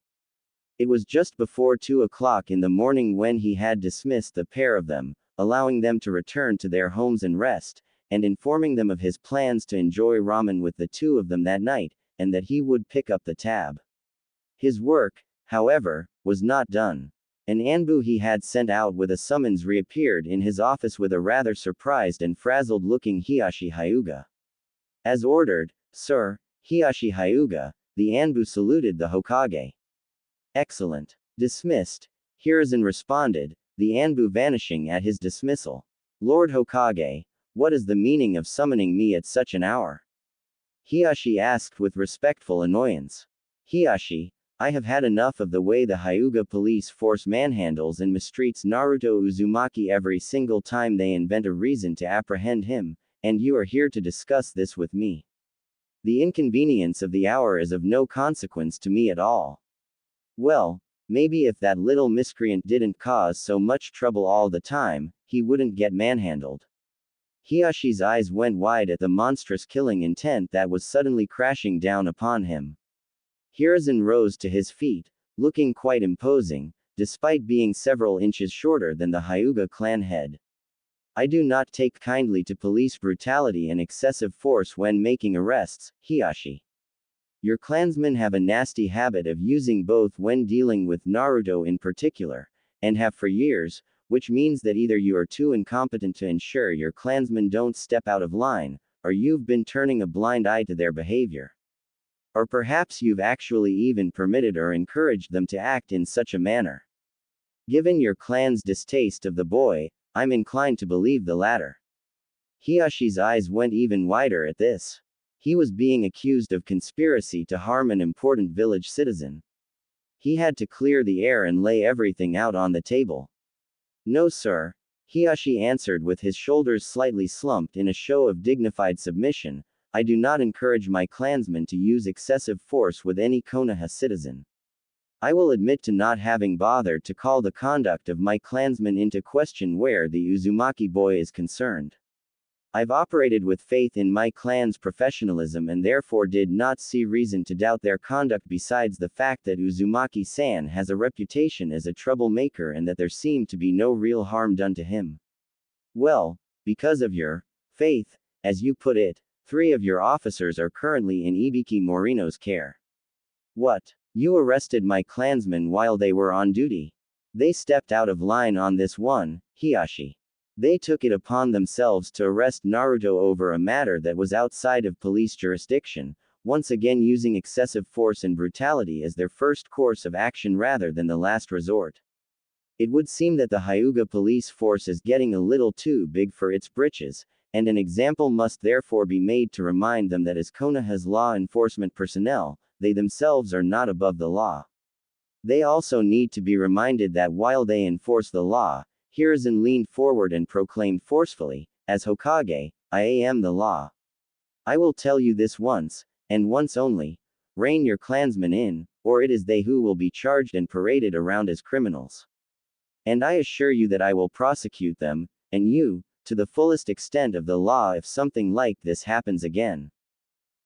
It was just before 2 o'clock in the morning when he had dismissed the pair of them, allowing them to return to their homes and rest, and informing them of his plans to enjoy ramen with the 2 of them that night, and that he would pick up the tab. His work, however, was not done. An Anbu he had sent out with a summons reappeared in his office with a rather surprised and frazzled-looking Hiyashi Hyuga. "As ordered, sir, Hiyashi Hyuga," the Anbu saluted the Hokage. "Excellent. Dismissed," Hiruzen responded, the Anbu vanishing at his dismissal. "Lord Hokage, what is the meaning of summoning me at such an hour?" Hiyashi asked with respectful annoyance. "Hiyashi, I have had enough of the way the Hyuga police force manhandles and mistreats Naruto Uzumaki every single time they invent a reason to apprehend him, and you are here to discuss this with me. The inconvenience of the hour is of no consequence to me at all." "Well, maybe if that little miscreant didn't cause so much trouble all the time, he wouldn't get manhandled." Hiyashi's eyes went wide at the monstrous killing intent that was suddenly crashing down upon him. Hiruzen rose to his feet, looking quite imposing, despite being several inches shorter than the Hyuga clan head. "I do not take kindly to police brutality and excessive force when making arrests, Hiyashi. Your clansmen have a nasty habit of using both when dealing with Naruto in particular, and have for years, which means that either you are too incompetent to ensure your clansmen don't step out of line, or you've been turning a blind eye to their behavior. Or perhaps you've actually even permitted or encouraged them to act in such a manner. Given your clan's distaste of the boy, I'm inclined to believe the latter." Hiyashi's eyes went even wider at this. He was being accused of conspiracy to harm an important village citizen. He had to clear the air and lay everything out on the table. No, sir. Hiyashi answered with his shoulders slightly slumped in a show of dignified submission. I do not encourage my clansmen to use excessive force with any Konoha citizen. I will admit to not having bothered to call the conduct of my clansmen into question where the Uzumaki boy is concerned. I've operated with faith in my clan's professionalism and therefore did not see reason to doubt their conduct besides the fact that Uzumaki-san has a reputation as a troublemaker and that there seemed to be no real harm done to him. Well, because of your faith, as you put it, 3 of your officers are currently in Ibiki Morino's care. What? You arrested my clansmen while they were on duty. They stepped out of line on this one, Hiyashi. They took it upon themselves to arrest Naruto over a matter that was outside of police jurisdiction, once again using excessive force and brutality as their first course of action rather than the last resort. It would seem that the Hyuga police force is getting a little too big for its britches, and an example must therefore be made to remind them that as Konoha's law enforcement personnel, they themselves are not above the law. They also need to be reminded that while they enforce the law, Hiruzen leaned forward and proclaimed forcefully, as Hokage, I am the law. I will tell you this once, and once only, rein your clansmen in, or it is they who will be charged and paraded around as criminals. And I assure you that I will prosecute them, and you, to the fullest extent of the law if something like this happens again.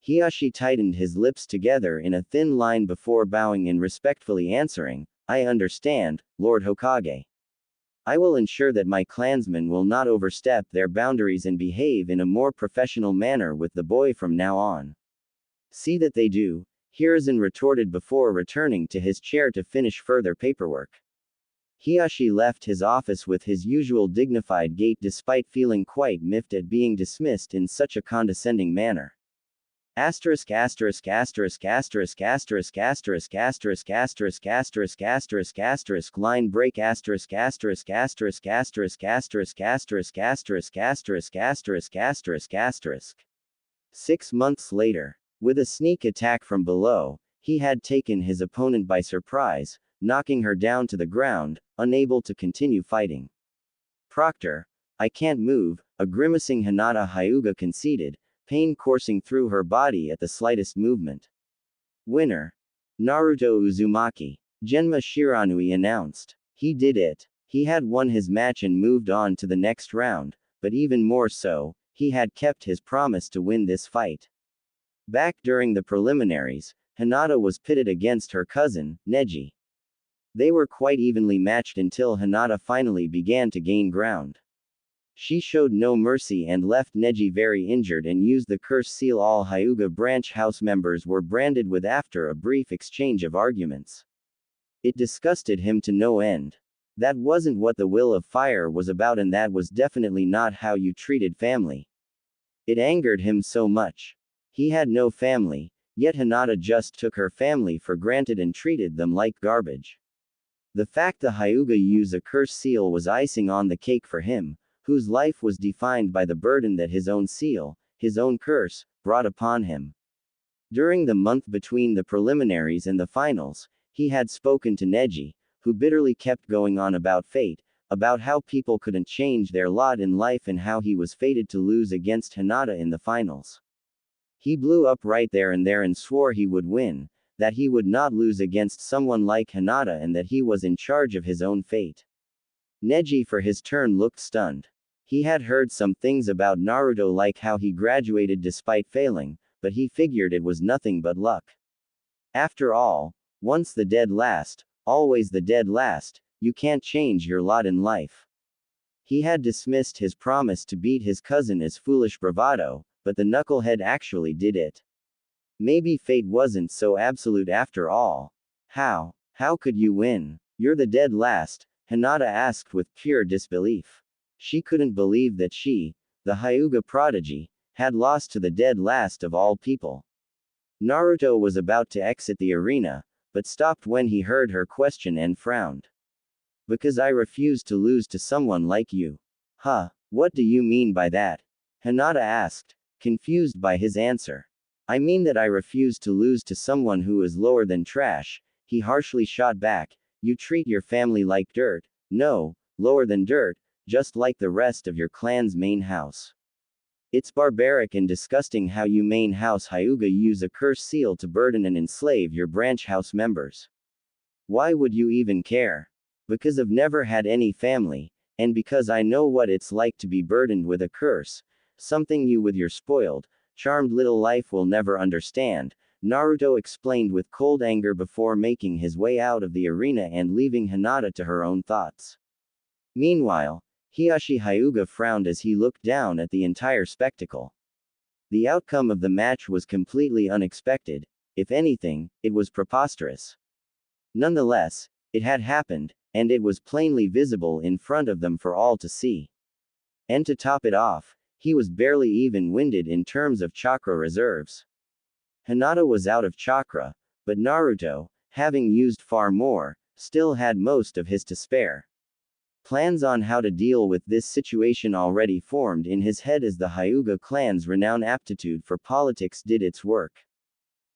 Hiyashi tightened his lips together in a thin line before bowing and respectfully answering, I understand, Lord Hokage. I will ensure that my clansmen will not overstep their boundaries and behave in a more professional manner with the boy from now on. See that they do, Hiruzen retorted before returning to his chair to finish further paperwork. Hiyashi left his office with his usual dignified gait despite feeling quite miffed at being dismissed in such a condescending manner. Asterisk asterisk asterisk asterisk asterisk asterisk asterisk asterisk asterisk asterisk asterisk line break asterisk asterisk asterisk asterisk asterisk asterisk asterisk asterisk asterisk asterisk asterisk. 6 months later, with a sneak attack from below, he had taken his opponent by surprise, knocking her down to the ground, unable to continue fighting. Proctor, I can't move, a grimacing Hinata Hyuga conceded, pain coursing through her body at the slightest movement. Winner. Naruto Uzumaki. Genma Shiranui announced. He did it. He had won his match and moved on to the next round, but even more so, he had kept his promise to win this fight. Back during the preliminaries, Hinata was pitted against her cousin, Neji. They were quite evenly matched until Hinata finally began to gain ground. She showed no mercy and left Neji very injured and used the curse seal all Hyuga branch house members were branded with after a brief exchange of arguments. It disgusted him to no end. That wasn't what the Will of Fire was about and that was definitely not how you treated family. It angered him so much. He had no family, yet Hinata just took her family for granted and treated them like garbage. The fact the Hyuga use a curse seal was icing on the cake for him, whose life was defined by the burden that his own seal, his own curse, brought upon him. During the month between the preliminaries and the finals, he had spoken to Neji, who bitterly kept going on about fate, about how people couldn't change their lot in life and how he was fated to lose against Hinata in the finals. He blew up right there and swore he would win, that he would not lose against someone like Hinata and that he was in charge of his own fate. Neji for his turn looked stunned. He had heard some things about Naruto like how he graduated despite failing, but he figured it was nothing but luck. After all, once the dead last, always the dead last, you can't change your lot in life. He had dismissed his promise to beat his cousin as foolish bravado, but the knucklehead actually did it. Maybe fate wasn't so absolute after all. How could you win? You're the dead last, Hinata asked with pure disbelief. She couldn't believe that she, the Hyuga prodigy, had lost to the dead last of all people. Naruto was about to exit the arena, but stopped when he heard her question and frowned. Because I refuse to lose to someone like you. Huh, what do you mean by that? Hinata asked, confused by his answer. I mean that I refuse to lose to someone who is lower than trash, he harshly shot back. You treat your family like dirt. No, lower than dirt, just like the rest of your clan's main house. It's barbaric and disgusting how you main house Hyuga use a curse seal to burden and enslave your branch house members. Why would you even care? Because I've never had any family, and because I know what it's like to be burdened with a curse, something you with your spoiled, charmed little life will never understand, Naruto explained with cold anger before making his way out of the arena and leaving Hinata to her own thoughts. Meanwhile, Hiashi Hyuga frowned as he looked down at the entire spectacle. The outcome of the match was completely unexpected. If anything, it was preposterous. Nonetheless, it had happened, and it was plainly visible in front of them for all to see. And to top it off, he was barely even winded in terms of chakra reserves. Hinata was out of chakra, but Naruto, having used far more, still had most of his to spare. Plans on how to deal with this situation already formed in his head as the Hyuga clan's renowned aptitude for politics did its work.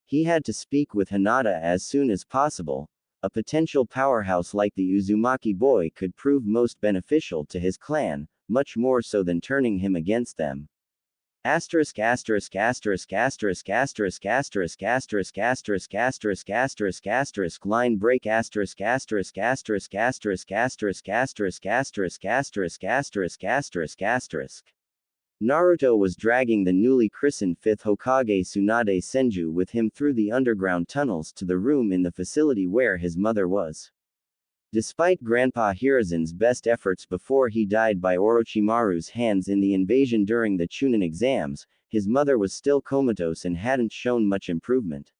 He had to speak with Hinata as soon as possible. A potential powerhouse like the Uzumaki boy could prove most beneficial to his clan, much more so than turning him against them. Asterisk asterisk asterisk asterisk asterisk asterisk asterisk asterisk asterisk asterisk asterisk line break asterisk asterisk asterisk asterisk asterisk asterisk asterisk asterisk asterisk asterisk asterisk. Naruto was dragging the newly christened 5th Hokage Tsunade Senju with him through the underground tunnels to the room in the facility where his mother was. Despite Grandpa Hiruzen's best efforts before he died by Orochimaru's hands in the invasion during the Chunin exams, his mother was still comatose and hadn't shown much improvement.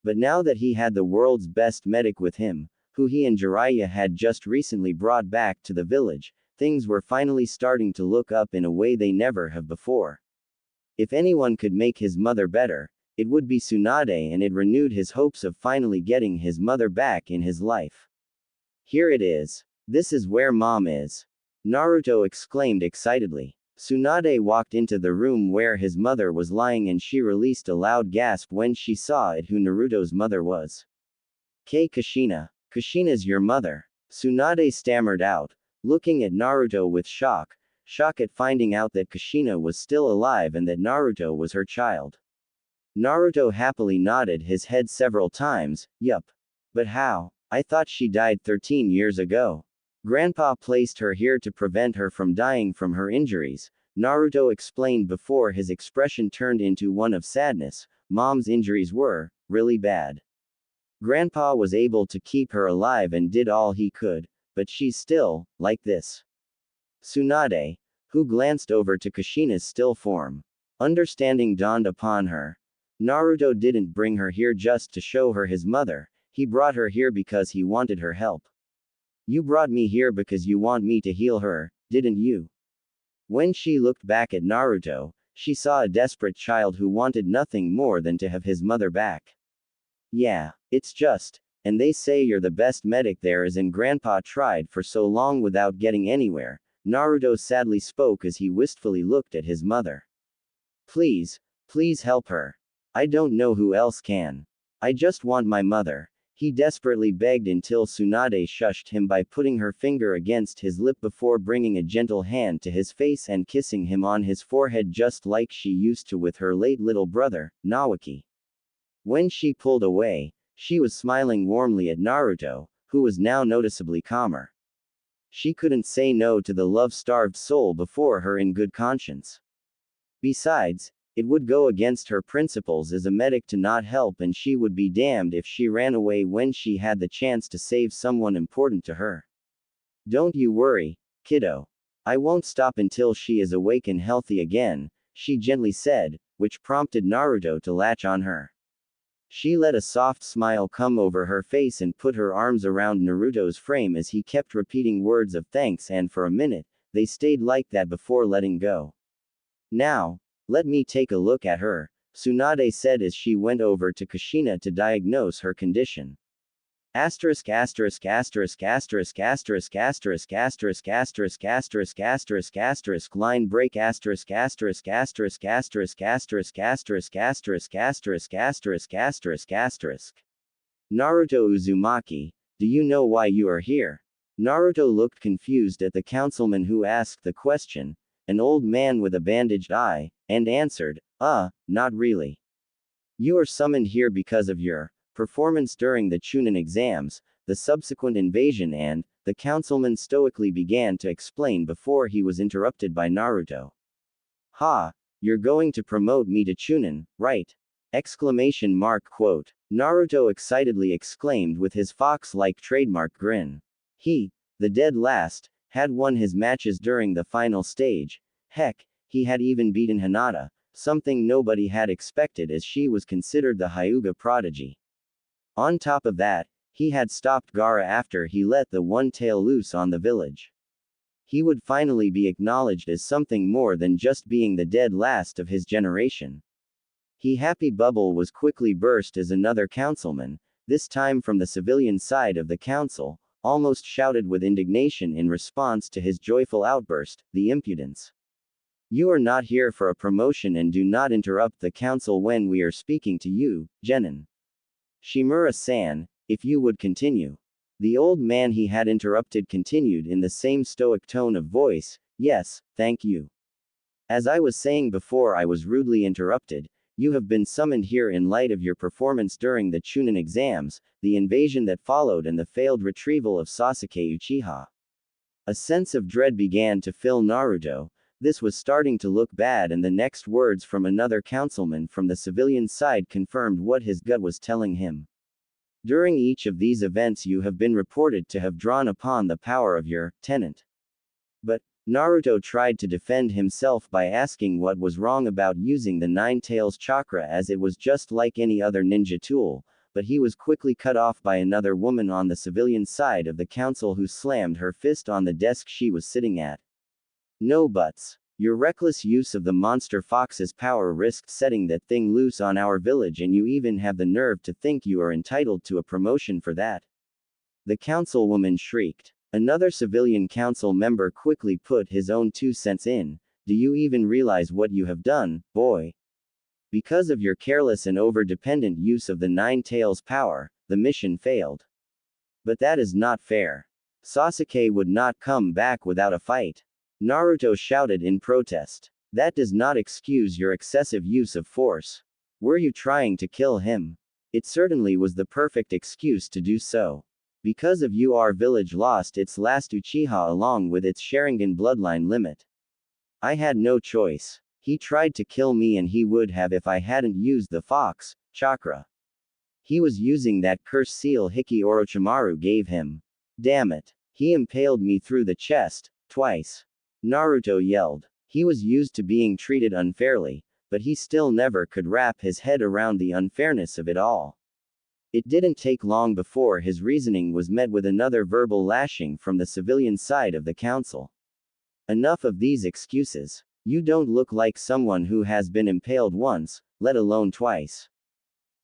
But now that he had the world's best medic with him, who he and Jiraiya had just recently brought back to the village, things were finally starting to look up in a way they never have before. If anyone could make his mother better, it would be Tsunade, and it renewed his hopes of finally getting his mother back in his life. Here it is. This is where Mom is. Naruto exclaimed excitedly. Tsunade walked into the room where his mother was lying and she released a loud gasp when she saw it who Naruto's mother was. Kushina. Kushina's your mother. Tsunade stammered out, looking at Naruto with shock at finding out that Kushina was still alive and that Naruto was her child. Naruto happily nodded his head several times. Yup. But how? I thought she died 13 years ago. Grandpa placed her here to prevent her from dying from her injuries, Naruto explained before his expression turned into one of sadness. Mom's injuries were really bad. Grandpa was able to keep her alive and did all he could, but she's still like this. Tsunade, who glanced over to Kushina's still form. Understanding dawned upon her. Naruto didn't bring her here just to show her his mother. He brought her here because he wanted her help. You brought me here because you want me to heal her, didn't you? When she looked back at Naruto, she saw a desperate child who wanted nothing more than to have his mother back. Yeah, it's just, and they say you're the best medic there is, and Grandpa tried for so long without getting anywhere, Naruto sadly spoke as he wistfully looked at his mother. Please help her. I don't know who else can. I just want my mother. He desperately begged until Tsunade shushed him by putting her finger against his lip before bringing a gentle hand to his face and kissing him on his forehead just like she used to with her late little brother, Nawaki. When she pulled away, she was smiling warmly at Naruto, who was now noticeably calmer. She couldn't say no to the love-starved soul before her in good conscience. Besides, it would go against her principles as a medic to not help, and she would be damned if she ran away when she had the chance to save someone important to her. Don't you worry, kiddo. I won't stop until she is awake and healthy again, she gently said, which prompted Naruto to latch on her. She let a soft smile come over her face and put her arms around Naruto's frame as he kept repeating words of thanks, and for a minute, they stayed like that before letting go. Now, let me take a look at her, Tsunade said as she went over to Kushina to diagnose her condition. Asterisk asterisk asterisk asterisk asterisk asterisk asterisk asterisk asterisk asterisk asterisk line break asterisk asterisk asterisk asterisk asterisk asterisk asterisk asterisk asterisk asterisk asterisk. Naruto Uzumaki, do you know why you are here? Naruto looked confused at the councilman who asked the question, an old man with a bandaged eye, and answered, not really. You are summoned here because of your performance during the Chunin exams, the subsequent invasion, and the councilman stoically began to explain before he was interrupted by Naruto. Ha! You're going to promote me to Chunin, right? Exclamation mark quote. Naruto excitedly exclaimed with his fox-like trademark grin. He, the dead last, had won his matches during the final stage. Heck, he had even beaten Hinata, something nobody had expected as she was considered the Hyuga prodigy. On top of that, he had stopped Gaara after he let the one tail loose on the village. He would finally be acknowledged as something more than just being the dead last of his generation. He happy bubble was quickly burst as another councilman, this time from the civilian side of the council, almost shouted with indignation in response to his joyful outburst, the impudence. You are not here for a promotion and do not interrupt the council when we are speaking to you, Genin. Shimura-san, if you would continue. The old man he had interrupted continued in the same stoic tone of voice, yes, thank you. As I was saying before I was rudely interrupted, you have been summoned here in light of your performance during the Chunin exams, the invasion that followed and the failed retrieval of Sasuke Uchiha. A sense of dread began to fill Naruto. This was starting to look bad, and the next words from another councilman from the civilian side confirmed what his gut was telling him. During each of these events you have been reported to have drawn upon the power of your tenant. But Naruto tried to defend himself by asking what was wrong about using the Nine Tails chakra, as it was just like any other ninja tool, but he was quickly cut off by another woman on the civilian side of the council who slammed her fist on the desk she was sitting at. No buts. Your reckless use of the monster fox's power risked setting that thing loose on our village, and you even have the nerve to think you are entitled to a promotion for that. The councilwoman shrieked. Another civilian council member quickly put his own 2 cents in. Do you even realize what you have done, boy? Because of your careless and over-dependent use of the Nine Tails power, the mission failed. But that is not fair. Sasuke would not come back without a fight. Naruto shouted in protest. That does not excuse your excessive use of force. Were you trying to kill him? It certainly was the perfect excuse to do so. Because of you our village lost its last Uchiha along with its Sharingan bloodline limit. I had no choice. He tried to kill me, and he would have if I hadn't used the fox chakra. He was using that curse seal Hiki Orochimaru gave him. Damn it. He impaled me through the chest, twice. Naruto yelled. He was used to being treated unfairly, but he still never could wrap his head around the unfairness of it all. It didn't take long before his reasoning was met with another verbal lashing from the civilian side of the council. Enough of these excuses. You don't look like someone who has been impaled once, let alone twice.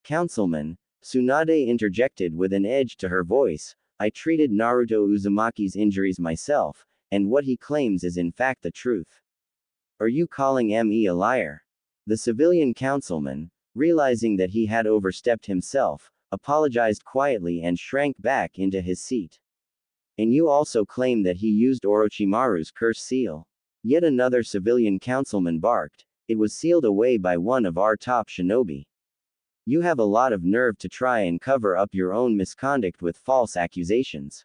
Councilman, Tsunade interjected with an edge to her voice, I treated Naruto Uzumaki's injuries myself, and what he claims is in fact the truth. Are you calling me a liar? The civilian councilman, realizing that he had overstepped himself, apologized quietly and shrank back into his seat. And you also claim that he used Orochimaru's curse seal? Yet another civilian councilman barked. It was sealed away by one of our top shinobi. You have a lot of nerve to try and cover up your own misconduct with false accusations.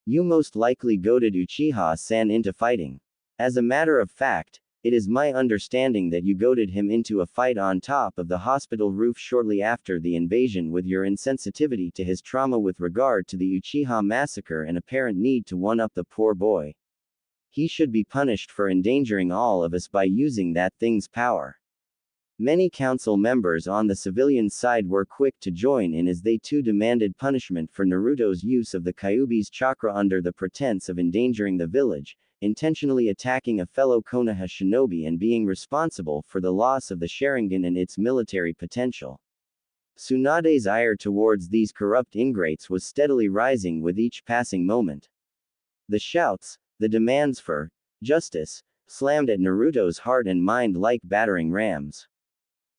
You most likely goaded Uchiha-san into fighting. As a matter of fact, it is my understanding that you goaded him into a fight on top of the hospital roof shortly after the invasion with your insensitivity to his trauma with regard to the Uchiha massacre and apparent need to one-up the poor boy. He should be punished for endangering all of us by using that thing's power. Many council members on the civilian side were quick to join in as they too demanded punishment for Naruto's use of the Kyuubi's chakra under the pretense of endangering the village, intentionally attacking a fellow Konoha shinobi and being responsible for the loss of the Sharingan and its military potential. Tsunade's ire towards these corrupt ingrates was steadily rising with each passing moment. The shouts, the demands for justice, slammed at Naruto's heart and mind like battering rams.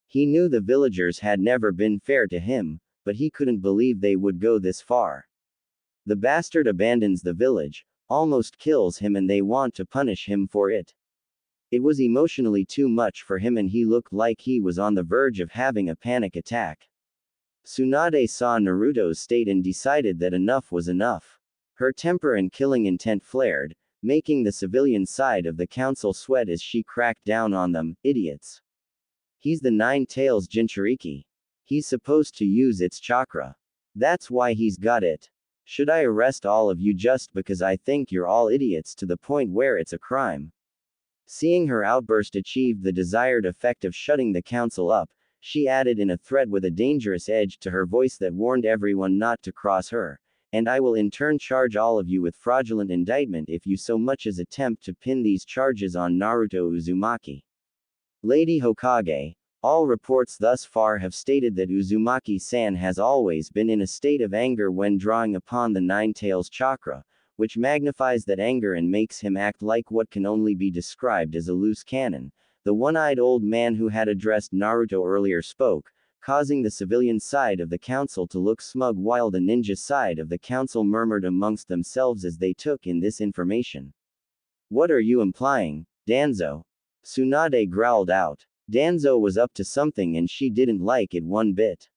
He knew the villagers had never been fair to him, but he couldn't believe they would go this far. The bastard abandons the village, almost kills him, and they want to punish him for it. It was emotionally too much for him and he looked like he was on the verge of having a panic attack. Tsunade saw Naruto's state and decided that enough was enough. Her temper and killing intent flared, making the civilian side of the council sweat as she cracked down on them. Idiots. He's the Nine Tails Jinchuriki. He's supposed to use its chakra. That's why he's got it. Should I arrest all of you just because I think you're all idiots to the point where it's a crime? Seeing her outburst achieved the desired effect of shutting the council up, she added in a threat with a dangerous edge to her voice that warned everyone not to cross her. And I will in turn charge all of you with fraudulent indictment if you so much as attempt to pin these charges on Naruto Uzumaki. Lady Hokage, all reports thus far have stated that Uzumaki-san has always been in a state of anger when drawing upon the Nine Tails chakra, which magnifies that anger and makes him act like what can only be described as a loose cannon. The one-eyed old man who had addressed Naruto earlier spoke, causing the civilian side of the council to look smug while the ninja side of the council murmured amongst themselves as they took in this information. What are you implying, Danzo? Tsunade growled out. Danzo was up to something and she didn't like it one bit.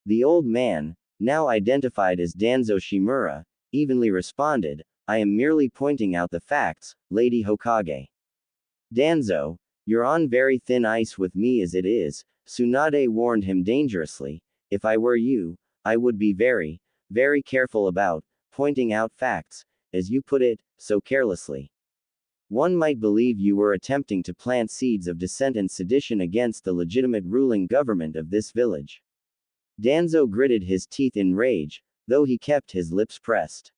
The old man, now identified as Danzo Shimura, evenly responded, I am merely pointing out the facts, Lady Hokage. Danzo, you're on very thin ice with me as it is, Tsunade warned him dangerously. If I were you, I would be very, very careful about pointing out facts, as you put it, so carelessly. One might believe you were attempting to plant seeds of dissent and sedition against the legitimate ruling government of this village. Danzo gritted his teeth in rage, though he kept his lips pressed.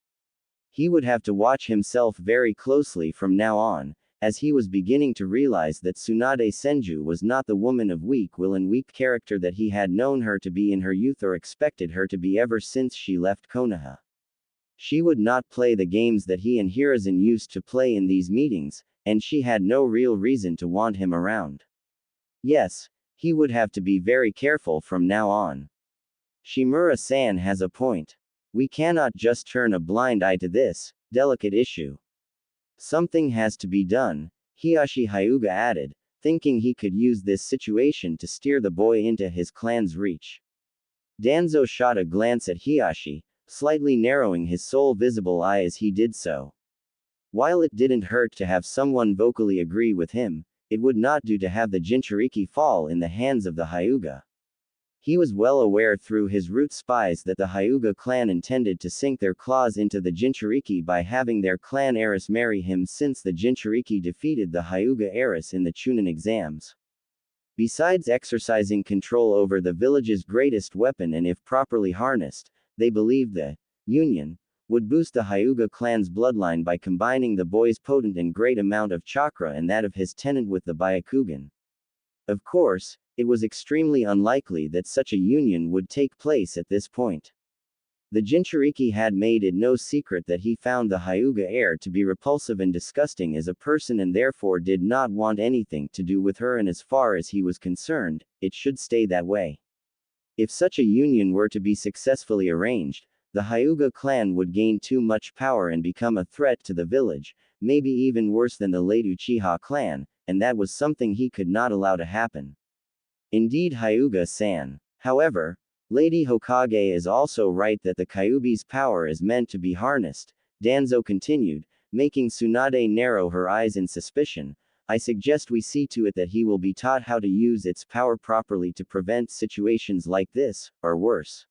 He would have to watch himself very closely from now on, as he was beginning to realize that Tsunade Senju was not the woman of weak will and weak character that he had known her to be in her youth or expected her to be ever since she left Konoha. She would not play the games that he and Hiruzen used to play in these meetings, and she had no real reason to want him around. Yes, he would have to be very careful from now on. Shimura-san has a point. We cannot just turn a blind eye to this delicate issue. Something has to be done, Hiyashi Hyuga added, thinking he could use this situation to steer the boy into his clan's reach. Danzo shot a glance at Hiyashi, slightly narrowing his sole visible eye as he did so. While it didn't hurt to have someone vocally agree with him, it would not do to have the Jinchuriki fall in the hands of the Hyuga. He was well aware through his root spies that the Hyuga clan intended to sink their claws into the Jinchuriki by having their clan heiress marry him since the Jinchuriki defeated the Hyuga heiress in the Chunin exams. Besides exercising control over the village's greatest weapon and if properly harnessed, they believed the union would boost the Hyuga clan's bloodline by combining the boy's potent and great amount of chakra and that of his tenant with the Byakugan. Of course, it was extremely unlikely that such a union would take place at this point. The Jinchuriki had made it no secret that he found the Hyuga heir to be repulsive and disgusting as a person and therefore did not want anything to do with her, and as far as he was concerned, it should stay that way. If such a union were to be successfully arranged, the Hyuga clan would gain too much power and become a threat to the village, maybe even worse than the late Uchiha clan, and that was something he could not allow to happen. Indeed, Hyuga-san. However, Lady Hokage is also right that the Kyuubi's power is meant to be harnessed, Danzo continued, making Tsunade narrow her eyes in suspicion. I suggest we see to it that he will be taught how to use its power properly to prevent situations like this, or worse.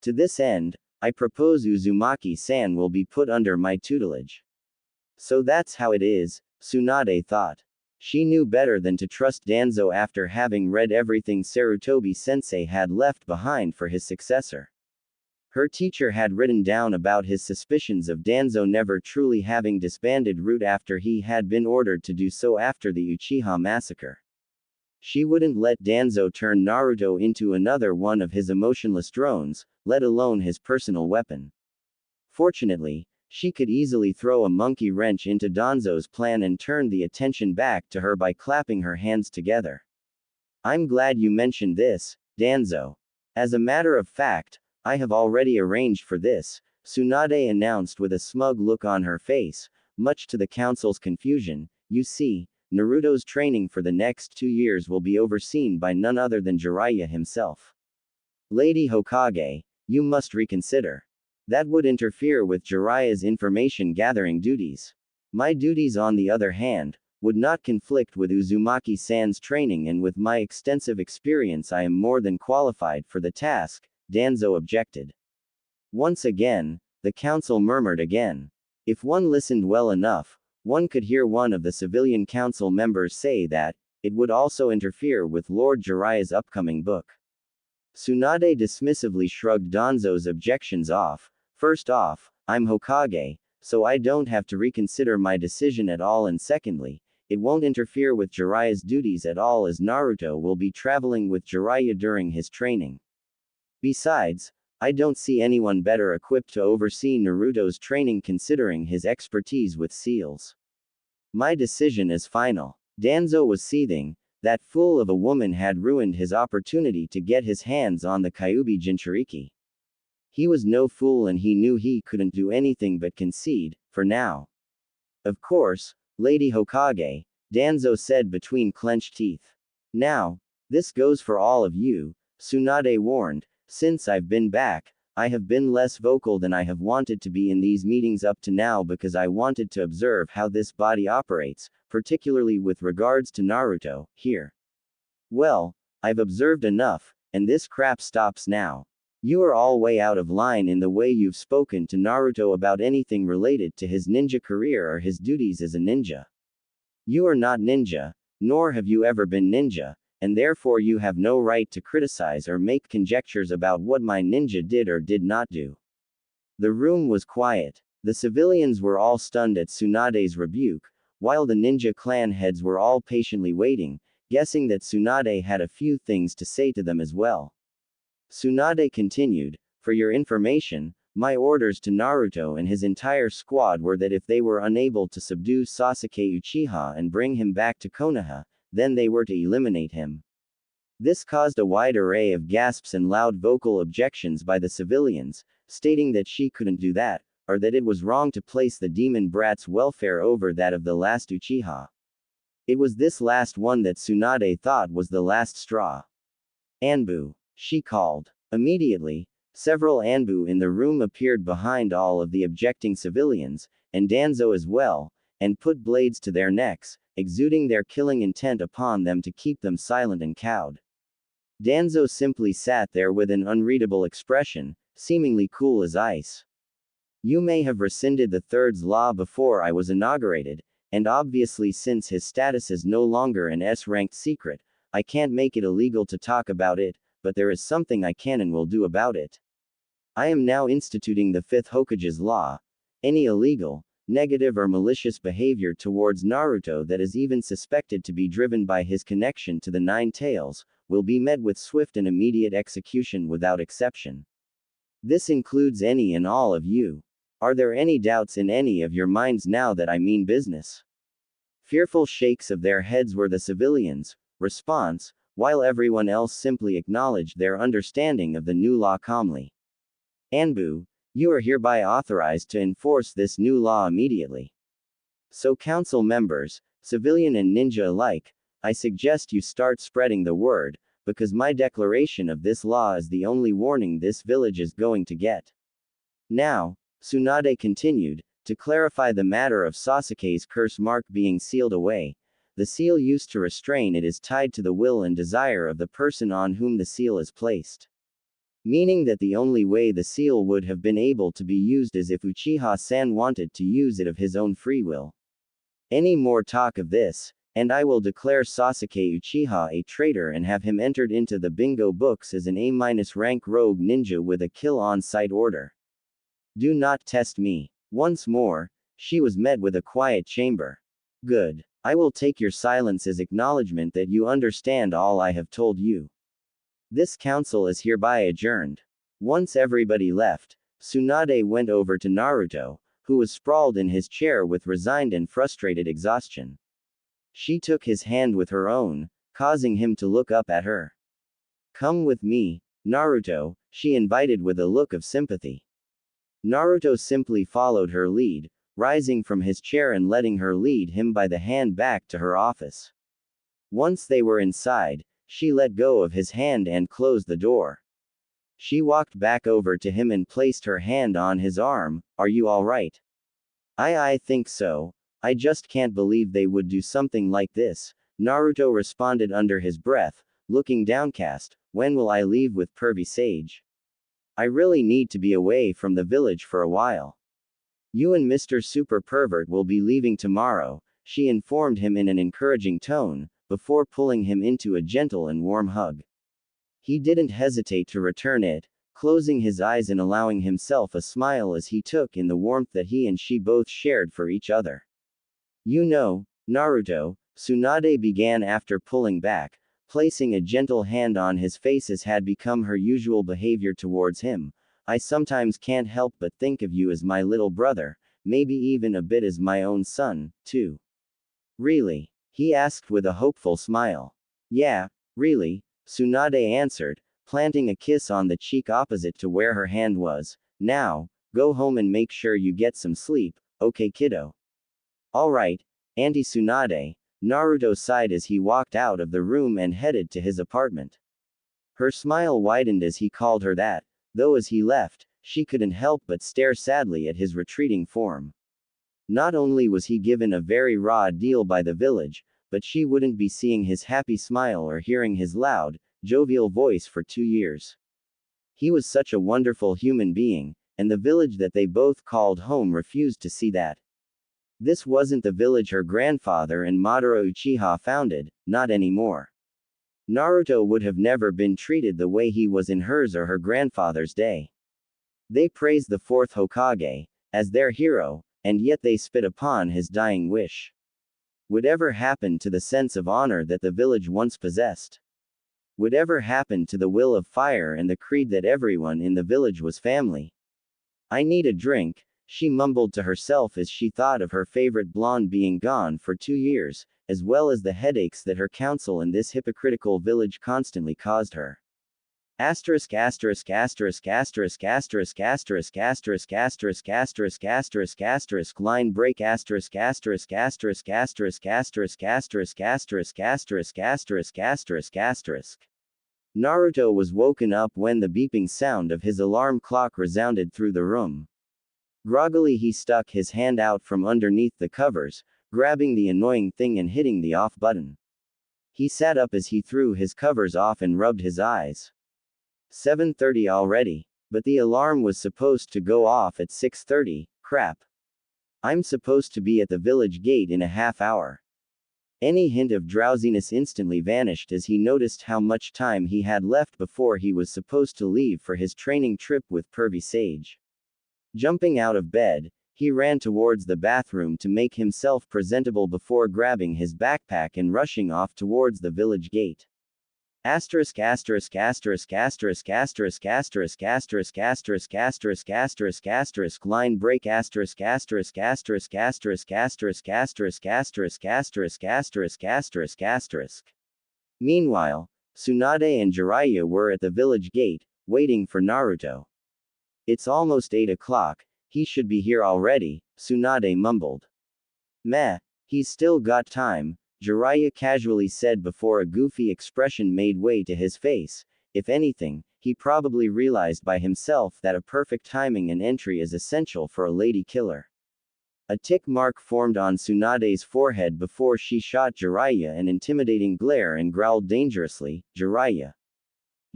To this end, I propose Uzumaki-san will be put under my tutelage. So that's how it is, Tsunade thought. She knew better than to trust Danzo after having read everything Sarutobi-sensei had left behind for his successor. Her teacher had written down about his suspicions of Danzo never truly having disbanded Root after he had been ordered to do so after the Uchiha massacre. She wouldn't let Danzo turn Naruto into another one of his emotionless drones, let alone his personal weapon. Fortunately, she could easily throw a monkey wrench into Danzo's plan and turn the attention back to her by clapping her hands together. I'm glad you mentioned this, Danzo. As a matter of fact, I have already arranged for this, Tsunade announced with a smug look on her face, much to the council's confusion. You see, Naruto's training for the next 2 years will be overseen by none other than Jiraiya himself. Lady Hokage, you must reconsider. That would interfere with Jiraiya's information-gathering duties. My duties, on the other hand, would not conflict with Uzumaki-san's training, and with my extensive experience I am more than qualified for the task, Danzo objected. Once again, the council murmured again. If one listened well enough, one could hear one of the civilian council members say that it would also interfere with Lord Jiraiya's upcoming book. Tsunade dismissively shrugged Danzo's objections off. First off, I'm Hokage, so I don't have to reconsider my decision at all, and secondly, it won't interfere with Jiraiya's duties at all, as Naruto will be traveling with Jiraiya during his training. Besides, I don't see anyone better equipped to oversee Naruto's training considering his expertise with seals. My decision is final. Danzo was seething. That fool of a woman had ruined his opportunity to get his hands on the Kyuubi Jinchuriki. He was no fool, and he knew he couldn't do anything but concede, for now. Of course, Lady Hokage, Danzo said between clenched teeth. Now, this goes for all of you, Tsunade warned. Since I've been back, I have been less vocal than I have wanted to be in these meetings up to now, because I wanted to observe how this body operates, particularly with regards to Naruto, here. Well, I've observed enough, and this crap stops now. You are all way out of line in the way you've spoken to Naruto about anything related to his ninja career or his duties as a ninja. You are not ninja, nor have you ever been ninja, and therefore you have no right to criticize or make conjectures about what my ninja did or did not do. The room was quiet. The civilians were all stunned at Tsunade's rebuke, while the ninja clan heads were all patiently waiting, guessing that Tsunade had a few things to say to them as well. Tsunade continued, for your information, my orders to Naruto and his entire squad were that if they were unable to subdue Sasuke Uchiha and bring him back to Konoha, then they were to eliminate him. This caused a wide array of gasps and loud vocal objections by the civilians, stating that she couldn't do that, or that it was wrong to place the demon brat's welfare over that of the last Uchiha. It was this last one that Tsunade thought was the last straw. Anbu, she called. Immediately, several Anbu in the room appeared behind all of the objecting civilians, and Danzo as well, and put blades to their necks, exuding their killing intent upon them to keep them silent and cowed. Danzo simply sat there with an unreadable expression, seemingly cool as ice. You may have rescinded the Third's law before I was inaugurated, and obviously since his status is no longer an S-ranked secret, I can't make it illegal to talk about it, but there is something I can and will do about it. I am now instituting the Fifth Hokage's law. Any illegal, negative or malicious behavior towards Naruto that is even suspected to be driven by his connection to the Nine Tails, will be met with swift and immediate execution without exception. This includes any and all of you. Are there any doubts in any of your minds now that I mean business? Fearful shakes of their heads were the civilians' response, while everyone else simply acknowledged their understanding of the new law calmly. Anbu, you are hereby authorized to enforce this new law immediately. So council members, civilian and ninja alike, I suggest you start spreading the word, because my declaration of this law is the only warning this village is going to get. Now, Tsunade continued, to clarify the matter of Sasuke's curse mark being sealed away, the seal used to restrain it is tied to the will and desire of the person on whom the seal is placed. Meaning that the only way the seal would have been able to be used is if Uchiha-san wanted to use it of his own free will. Any more talk of this, and I will declare Sasuke Uchiha a traitor and have him entered into the bingo books as an A-rank rogue ninja with a kill on-sight order. Do not test me. Once more, she was met with a quiet chamber. Good. I will take your silence as acknowledgement that you understand all I have told you. This council is hereby adjourned. Once everybody left, Tsunade went over to Naruto, who was sprawled in his chair with resigned and frustrated exhaustion. She took his hand with her own, causing him to look up at her. Come with me, Naruto, she invited with a look of sympathy. Naruto simply followed her lead, rising from his chair and letting her lead him by the hand back to her office. Once they were inside, she let go of his hand and closed the door. She walked back over to him and placed her hand on his arm. Are you alright? I think so. I just can't believe they would do something like this, Naruto responded under his breath, looking downcast. When will I leave with Pervy Sage? I really need to be away from the village for a while. You and Mr. Super Pervert will be leaving tomorrow, she informed him in an encouraging tone, before pulling him into a gentle and warm hug. He didn't hesitate to return it, closing his eyes and allowing himself a smile as he took in the warmth that he and she both shared for each other. You know, Naruto, Tsunade began after pulling back, placing a gentle hand on his face as had become her usual behavior towards him. I sometimes can't help but think of you as my little brother, maybe even a bit as my own son, too. Really? He asked with a hopeful smile. Yeah, really, Tsunade answered, planting a kiss on the cheek opposite to where her hand was. Now, go home and make sure you get some sleep, okay kiddo? Alright, Auntie Tsunade, Naruto sighed as he walked out of the room and headed to his apartment. Her smile widened as he called her that, though as he left, she couldn't help but stare sadly at his retreating form. Not only was he given a very raw deal by the village, but she wouldn't be seeing his happy smile or hearing his loud, jovial voice for 2 years. He was such a wonderful human being, and the village that they both called home refused to see that. This wasn't the village her grandfather and Madara Uchiha founded, not anymore. Naruto would have never been treated the way he was in hers or her grandfather's day. They praised the fourth Hokage as their hero, and yet they spit upon his dying wish. Whatever happened to the sense of honor that the village once possessed? Whatever happened to the will of fire and the creed that everyone in the village was family? I need a drink, she mumbled to herself as she thought of her favorite blonde being gone for 2 years, as well as the headaches that her counsel in this hypocritical village constantly caused her. Asterisk asterisk asterisk asterisk asterisk asterisk asterisk asterisk asterisk asterisk asterisk line break asterisk asterisk asterisk asterisk asterisk asterisk asterisk asterisk asterisk asterisk asterisk. Naruto was woken up when the beeping sound of his alarm clock resounded through the room. Groggily he stuck his hand out from underneath the covers, grabbing the annoying thing and hitting the off button. He sat up as he threw his covers off and rubbed his eyes. 7:30 already. But the alarm was supposed to go off at 6:30, crap. I'm supposed to be at the village gate in a half hour. Any hint of drowsiness instantly vanished as he noticed how much time he had left before he was supposed to leave for his training trip with Pervy Sage. Jumping out of bed, he ran towards the bathroom to make himself presentable before grabbing his backpack and rushing off towards the village gate. Asterisk asterisk asterisk asterisk asterisk asterisk asterisk asterisk asterisk asterisk asterisk line break asterisk asterisk asterisk asterisk asterisk asterisk asterisk asterisk asterisk asterisk asterisk. Meanwhile, Tsunade and Jiraiya were at the village gate, waiting for Naruto. It's almost 8 o'clock, he should be here already, Tsunade mumbled. Meh, he's still got time, Jiraiya casually said before a goofy expression made way to his face. If anything, he probably realized by himself that a perfect timing and entry is essential for a lady killer. A tick mark formed on Tsunade's forehead before she shot Jiraiya an intimidating glare and growled dangerously, Jiraiya.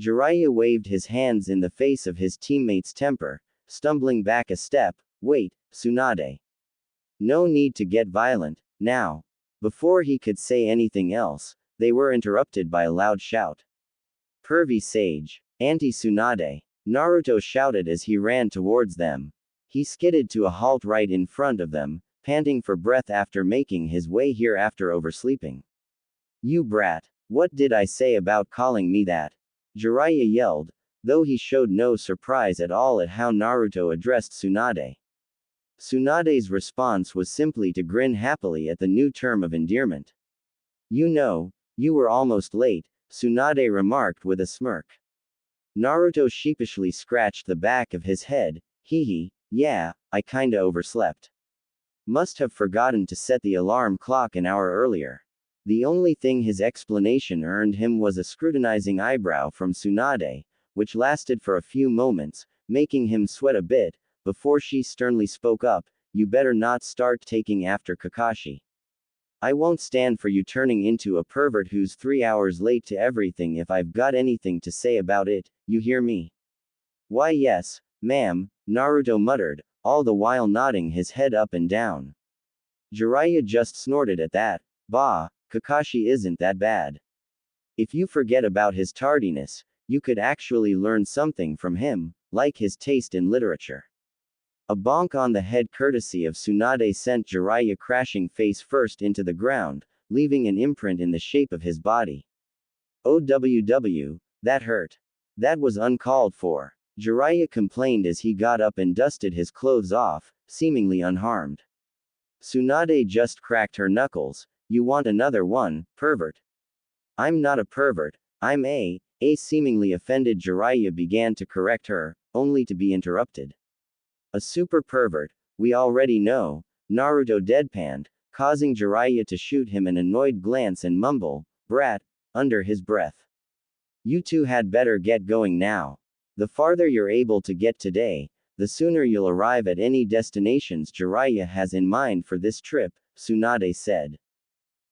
Jiraiya waved his hands in the face of his teammate's temper, stumbling back a step. Wait, Tsunade. No need to get violent, now. Before he could say anything else, they were interrupted by a loud shout. Pervy Sage. Auntie Tsunade. Naruto shouted as he ran towards them. He skidded to a halt right in front of them, panting for breath after making his way here after oversleeping. You brat. What did I say about calling me that? Jiraiya yelled, though he showed no surprise at all at how Naruto addressed Tsunade. Tsunade's response was simply to grin happily at the new term of endearment. You know, you were almost late, Tsunade remarked with a smirk. Naruto sheepishly scratched the back of his head. Hee hee, Yeah, I kinda overslept. Must have forgotten to set the alarm clock an hour earlier. The only thing his explanation earned him was a scrutinizing eyebrow from Tsunade, which lasted for a few moments, making him sweat a bit, before she sternly spoke up, "You better not start taking after Kakashi. I won't stand for you turning into a pervert who's 3 hours late to everything if I've got anything to say about it, you hear me?" "Why yes, ma'am," Naruto muttered, all the while nodding his head up and down. Jiraiya just snorted at that. "Bah, Kakashi isn't that bad. If you forget about his tardiness, you could actually learn something from him, like his taste in literature." A bonk on the head courtesy of Tsunade sent Jiraiya crashing face first into the ground, leaving an imprint in the shape of his body. "OWW, that hurt. That was uncalled for." Jiraiya complained as he got up and dusted his clothes off, seemingly unharmed. Tsunade just cracked her knuckles. "You want another one, pervert?" "I'm not a pervert, I'm a seemingly offended Jiraiya began to correct her, only to be interrupted. "A super pervert, we already know," Naruto deadpanned, causing Jiraiya to shoot him an annoyed glance and mumble, "Brat," under his breath. "You two had better get going now. The farther you're able to get today, the sooner you'll arrive at any destinations Jiraiya has in mind for this trip," Tsunade said.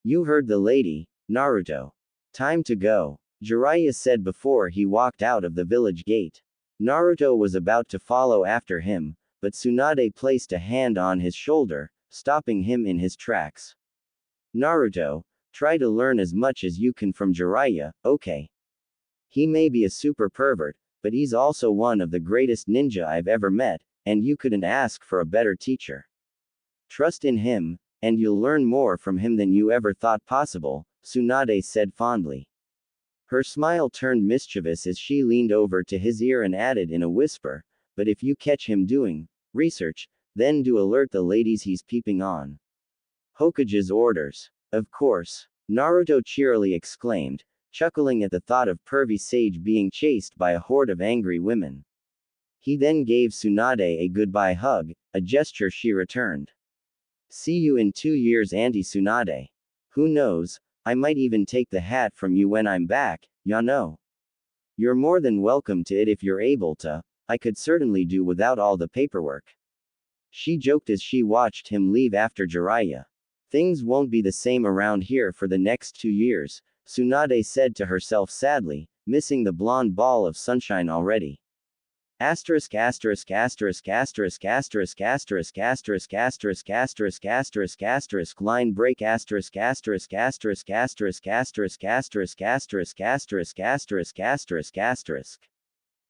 "You heard the lady, Naruto. Time to go," Jiraiya said before he walked out of the village gate. Naruto was about to follow after him, but Tsunade placed a hand on his shoulder, stopping him in his tracks. "Naruto, try to learn as much as you can from Jiraiya, okay? He may be a super pervert, but he's also one of the greatest ninja I've ever met, and you couldn't ask for a better teacher. Trust in him, and you'll learn more from him than you ever thought possible," Tsunade said fondly. Her smile turned mischievous as she leaned over to his ear and added in a whisper, "But if you catch him doing research, then do alert the ladies he's peeping on." "Hokage's orders. Of course," Naruto cheerily exclaimed, chuckling at the thought of pervy sage being chased by a horde of angry women. He then gave Tsunade a goodbye hug, a gesture she returned. "See you in 2 years, Auntie Tsunade. Who knows, I might even take the hat from you when I'm back, ya know. You're more than welcome to it if you're able to, I could certainly do without all the paperwork." She joked as she watched him leave after Jiraiya. "Things won't be the same around here for the next 2 years, Tsunade said to herself sadly, missing the blonde ball of sunshine already. Asterisk asterisk asterisk asterisk asterisk asterisk asterisk asterisk asterisk asterisk asterisk line break asterisk asterisk asterisk asterisk asterisk asterisk asterisk asterisk asterisk asterisk asterisk.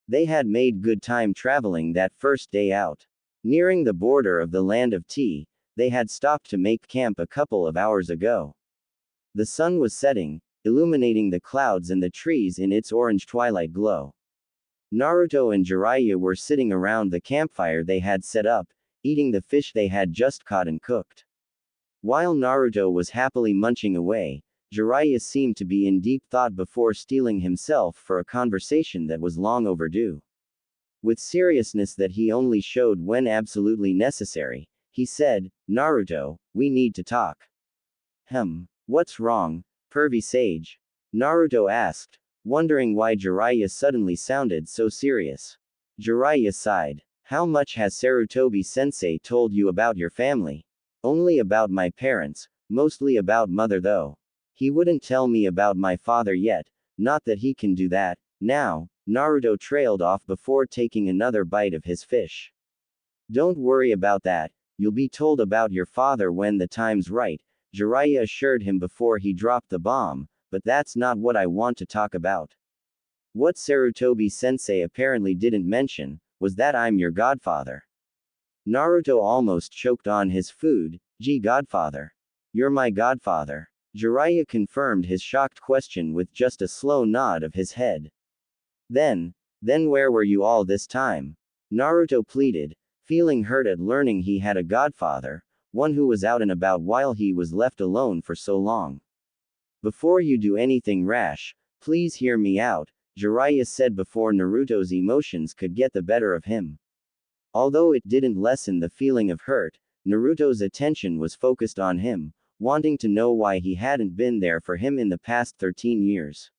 They had made good time traveling that first day out. Nearing the border of the land of tea, they had stopped to make camp a couple of hours ago. The sun was setting, illuminating the clouds and the trees in its orange twilight glow. Naruto and Jiraiya were sitting around the campfire they had set up, eating the fish they had just caught and cooked. While Naruto was happily munching away, Jiraiya seemed to be in deep thought before steeling himself for a conversation that was long overdue. With seriousness that he only showed when absolutely necessary, he said, "Naruto, we need to talk." What's wrong, pervy sage?" Naruto asked, wondering why Jiraiya suddenly sounded so serious. Jiraiya sighed. "How much has Sarutobi-sensei told you about your family?" "Only about my parents, mostly about mother though. He wouldn't tell me about my father yet, not that he can do that, now." Naruto trailed off before taking another bite of his fish. "Don't worry about that, you'll be told about your father when the time's right," Jiraiya assured him before he dropped the bomb, "but that's not what I want to talk about. What Sarutobi-sensei apparently didn't mention, was that I'm your godfather." Naruto almost choked on his food. "Gee, godfather. You're my godfather." Jiraiya confirmed his shocked question with just a slow nod of his head. Then where were you all this time?" Naruto pleaded, feeling hurt at learning he had a godfather, one who was out and about while he was left alone for so long. "Before you do anything rash, please hear me out," Jiraiya said before Naruto's emotions could get the better of him. Although it didn't lessen the feeling of hurt, Naruto's attention was focused on him, wanting to know why he hadn't been there for him in the past 13 years.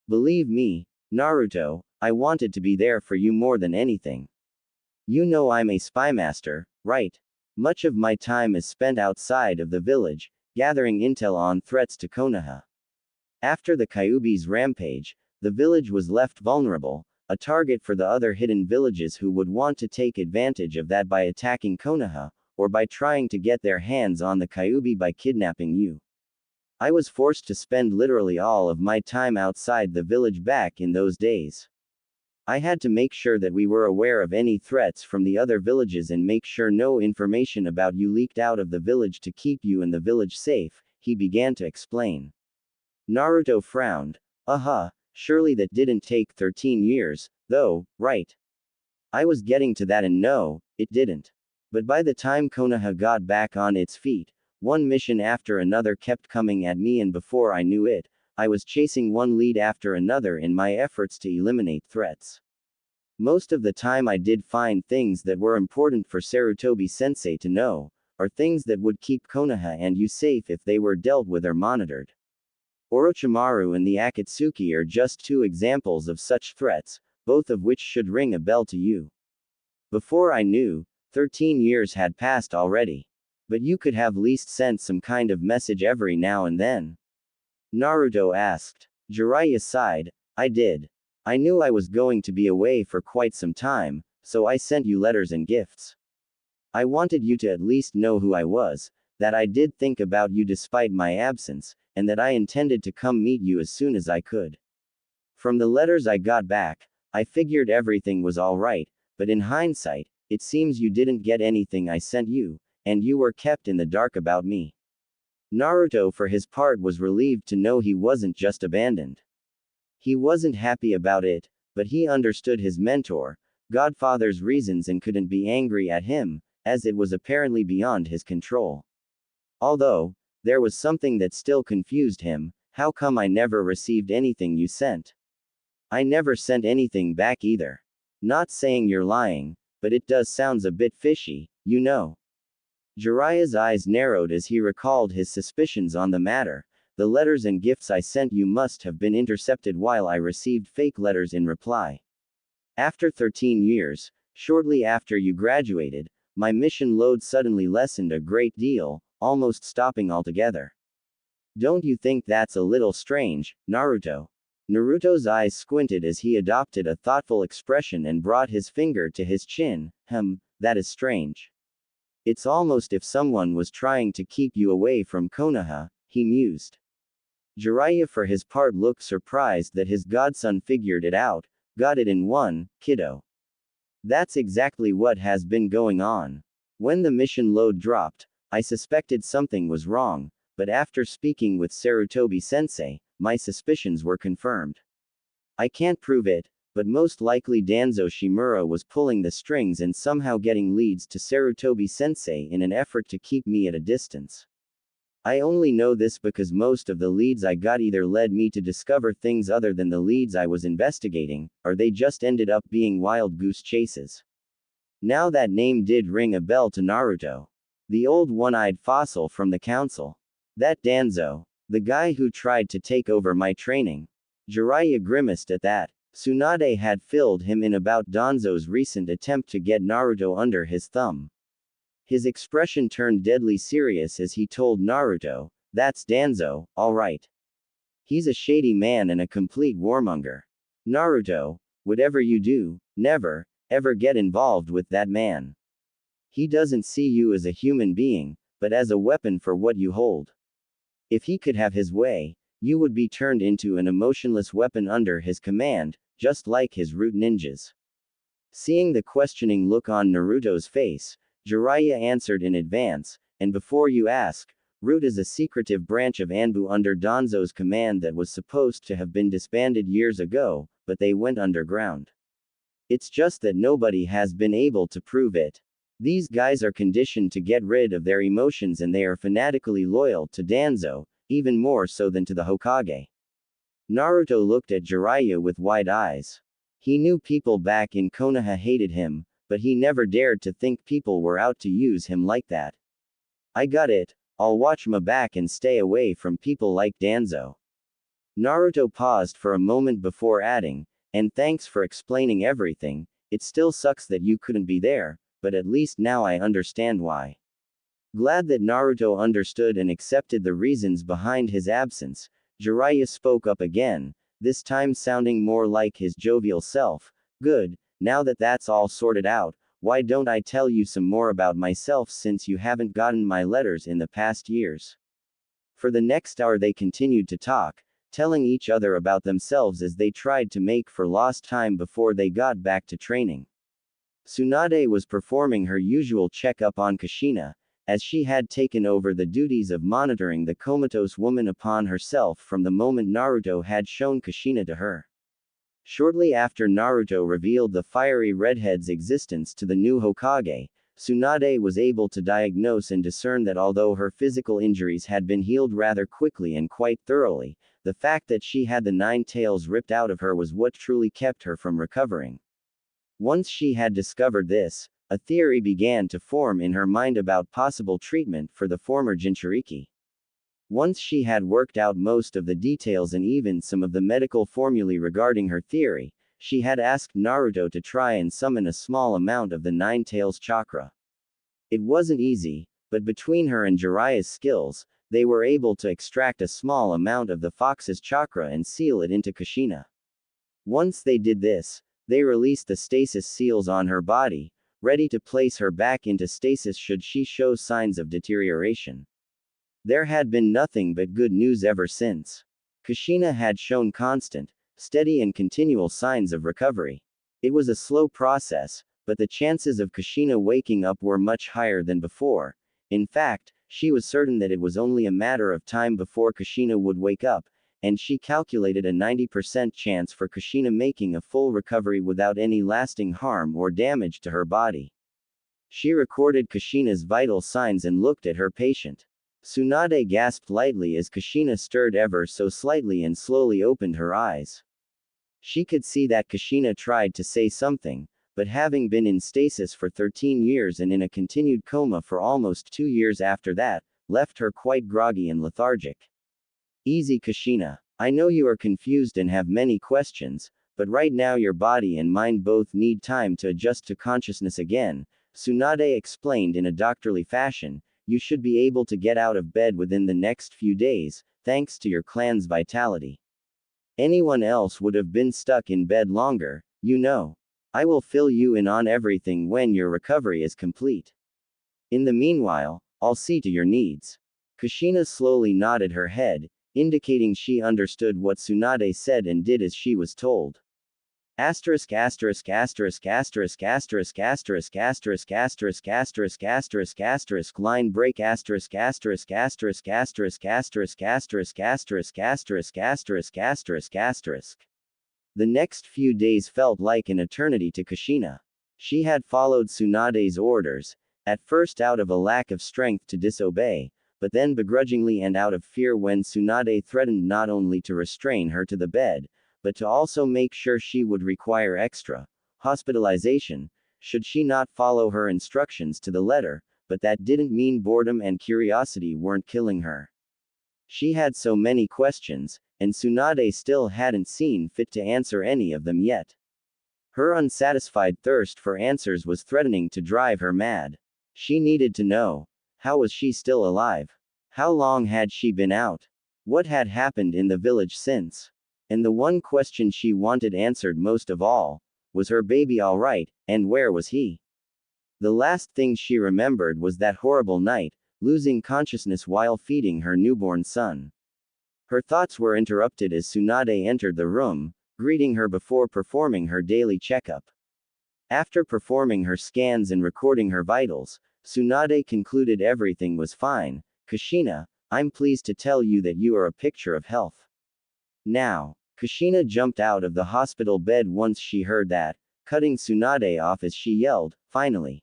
Believe me, Naruto, I wanted to be there for you more than anything. You know I'm a spy master, right? Much of my time is spent outside of the village, gathering intel on threats to Konoha. After the Kyuubi's rampage, the village was left vulnerable, a target for the other hidden villages who would want to take advantage of that by attacking Konoha, or by trying to get their hands on the Kyuubi by kidnapping you. I was forced to spend literally all of my time outside the village back in those days. I had to make sure that we were aware of any threats from the other villages and make sure no information about you leaked out of the village to keep you and the village safe, he began to explain. Naruto frowned. Surely that didn't take 13 years, though, right? I was getting to that and no, it didn't. But by the time Konoha got back on its feet, one mission after another kept coming at me, and before I knew it, I was chasing one lead after another in my efforts to eliminate threats. Most of the time I did find things that were important for Sarutobi-sensei to know, or things that would keep Konoha and you safe if they were dealt with or monitored. Orochimaru and the Akatsuki are just two examples of such threats, both of which should ring a bell to you. Before I knew, 13 years had passed already. But you could have least sent some kind of message every now and then. Naruto asked. Jiraiya sighed. I did. I knew I was going to be away for quite some time, so I sent you letters and gifts. I wanted you to at least know who I was, that I did think about you despite my absence, and that I intended to come meet you as soon as I could. From the letters I got back, I figured everything was alright, but in hindsight, it seems you didn't get anything I sent you, and you were kept in the dark about me. Naruto for his part was relieved to know he wasn't just abandoned. He wasn't happy about it, but he understood his mentor, Godfather's reasons and couldn't be angry at him, as it was apparently beyond his control. Although, there was something that still confused him. How come I never received anything you sent? I never sent anything back either. Not saying you're lying, but it does sounds a bit fishy, you know. Jiraiya's eyes narrowed as he recalled his suspicions on the matter. The letters and gifts I sent you must have been intercepted while I received fake letters in reply. After 13 years, shortly after you graduated, my mission load suddenly lessened a great deal, almost stopping altogether. Don't you think that's a little strange, Naruto? Naruto's eyes squinted as he adopted a thoughtful expression and brought his finger to his chin. That is strange. It's almost if someone was trying to keep you away from Konoha, he mused. Jiraiya for his part looked surprised that his godson figured it out. Got it in one, kiddo. That's exactly what has been going on. When the mission load dropped, I suspected something was wrong, but after speaking with Sarutobi-sensei, my suspicions were confirmed. I can't prove it, but most likely Danzo Shimura was pulling the strings and somehow getting leads to Sarutobi-sensei in an effort to keep me at a distance. I only know this because most of the leads I got either led me to discover things other than the leads I was investigating, or they just ended up being wild goose chases. Now that name did ring a bell to Naruto. The old one-eyed fossil from the council. That Danzo. The guy who tried to take over my training. Jiraiya grimaced at that. Tsunade had filled him in about Danzo's recent attempt to get Naruto under his thumb. His expression turned deadly serious as he told Naruto, that's Danzo, alright. He's a shady man and a complete warmonger. Naruto, whatever you do, never, ever get involved with that man. He doesn't see you as a human being, but as a weapon for what you hold. If he could have his way, you would be turned into an emotionless weapon under his command, just like his root ninjas. Seeing the questioning look on Naruto's face, Jiraiya answered in advance, and before you ask, Root is a secretive branch of Anbu under Danzo's command that was supposed to have been disbanded years ago, but they went underground. It's just that nobody has been able to prove it. These guys are conditioned to get rid of their emotions and they are fanatically loyal to Danzo, even more so than to the Hokage. Naruto looked at Jiraiya with wide eyes. He knew people back in Konoha hated him, but he never dared to think people were out to use him like that. I got it. I'll watch my back and stay away from people like Danzo. Naruto paused for a moment before adding, and thanks for explaining everything. It still sucks that you couldn't be there, but at least now I understand why. Glad that Naruto understood and accepted the reasons behind his absence, Jiraiya spoke up again, this time sounding more like his jovial self. Good, now that that's all sorted out, why don't I tell you some more about myself since you haven't gotten my letters in the past years? For the next hour they continued to talk, telling each other about themselves as they tried to make for lost time before they got back to training. Tsunade was performing her usual checkup on Kushina, as she had taken over the duties of monitoring the comatose woman upon herself from the moment Naruto had shown Kushina to her. Shortly after Naruto revealed the fiery redhead's existence to the new Hokage, Tsunade was able to diagnose and discern that although her physical injuries had been healed rather quickly and quite thoroughly, the fact that she had the 9 tails ripped out of her was what truly kept her from recovering. Once she had discovered this, a theory began to form in her mind about possible treatment for the former Jinchuriki. Once she had worked out most of the details and even some of the medical formulae regarding her theory, she had asked Naruto to try and summon a small amount of the 9 tails chakra. It wasn't easy, but between her and Jiraiya's skills, they were able to extract a small amount of the fox's chakra and seal it into Kushina. Once they did this, they released the stasis seals on her body, ready to place her back into stasis should she show signs of deterioration. There had been nothing but good news ever since. Kushina had shown constant, steady and continual signs of recovery. It was a slow process, but the chances of Kushina waking up were much higher than before. In fact, she was certain that it was only a matter of time before Kushina would wake up, and she calculated a 90% chance for Kushina making a full recovery without any lasting harm or damage to her body. She recorded Kushina's vital signs and looked at her patient. Tsunade gasped lightly as Kushina stirred ever so slightly and slowly opened her eyes. She could see that Kushina tried to say something, but having been in stasis for 13 years and in a continued coma for almost 2 years after that, left her quite groggy and lethargic. Easy Kushina. I know you are confused and have many questions, but right now your body and mind both need time to adjust to consciousness again, Tsunade explained in a doctorly fashion. You should be able to get out of bed within the next few days, thanks to your clan's vitality. Anyone else would have been stuck in bed longer, you know. I will fill you in on everything when your recovery is complete. In the meanwhile, I'll see to your needs. Kushina slowly nodded her head, indicating she understood what Tsunade said and did as she was told. Asterisk asterisk asterisk asterisk asterisk asterisk asterisk asterisk asterisk asterisk asterisk line break asterisk asterisk asterisk asterisk asterisk asterisk asterisk asterisk asterisk asterisk asterisk. The next few days felt like an eternity to Kushina. She had followed Tsunade's orders, at first out of a lack of strength to disobey, but then begrudgingly and out of fear when Tsunade threatened not only to restrain her to the bed, but to also make sure she would require extra hospitalization, should she not follow her instructions to the letter, but that didn't mean boredom and curiosity weren't killing her. She had so many questions, and Tsunade still hadn't seen fit to answer any of them yet. Her unsatisfied thirst for answers was threatening to drive her mad. She needed to know. How was she still alive? How long had she been out? What had happened in the village since? And the one question she wanted answered most of all, was her baby alright, and where was he? The last thing she remembered was that horrible night, losing consciousness while feeding her newborn son. Her thoughts were interrupted as Tsunade entered the room, greeting her before performing her daily checkup. After performing her scans and recording her vitals, Tsunade concluded everything was fine. Kushina, I'm pleased to tell you that you are a picture of health. Now, Kushina jumped out of the hospital bed once she heard that, cutting Tsunade off as she yelled, finally.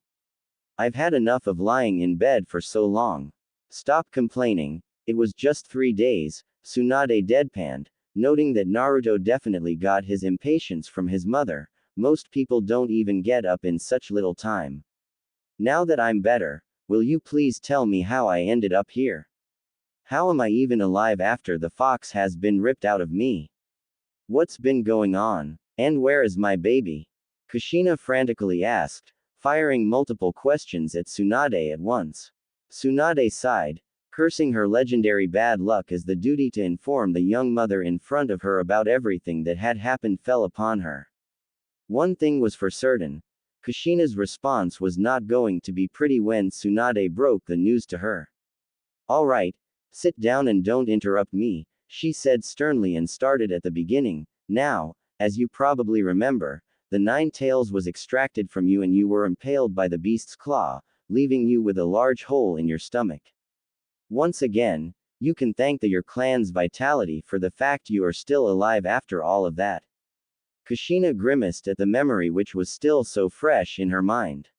I've had enough of lying in bed for so long. Stop complaining, it was just 3 days, Tsunade deadpanned, noting that Naruto definitely got his impatience from his mother, Most people don't even get up in such little time. Now that I'm better, will you please tell me how I ended up here? How am I even alive after the fox has been ripped out of me? What's been going on? And where is my baby? Kushina frantically asked, firing multiple questions at Tsunade at once. Tsunade sighed, cursing her legendary bad luck as the duty to inform the young mother in front of her about everything that had happened fell upon her. One thing was for certain, Kushina's response was not going to be pretty when Tsunade broke the news to her. All right, sit down and don't interrupt me, she said sternly and started at the beginning. Now, as you probably remember, the 9 tails was extracted from you and you were impaled by the beast's claw, leaving you with a large hole in your stomach. Once again, you can thank your clan's vitality for the fact you are still alive after all of that. Kushina grimaced at the memory which was still so fresh in her mind.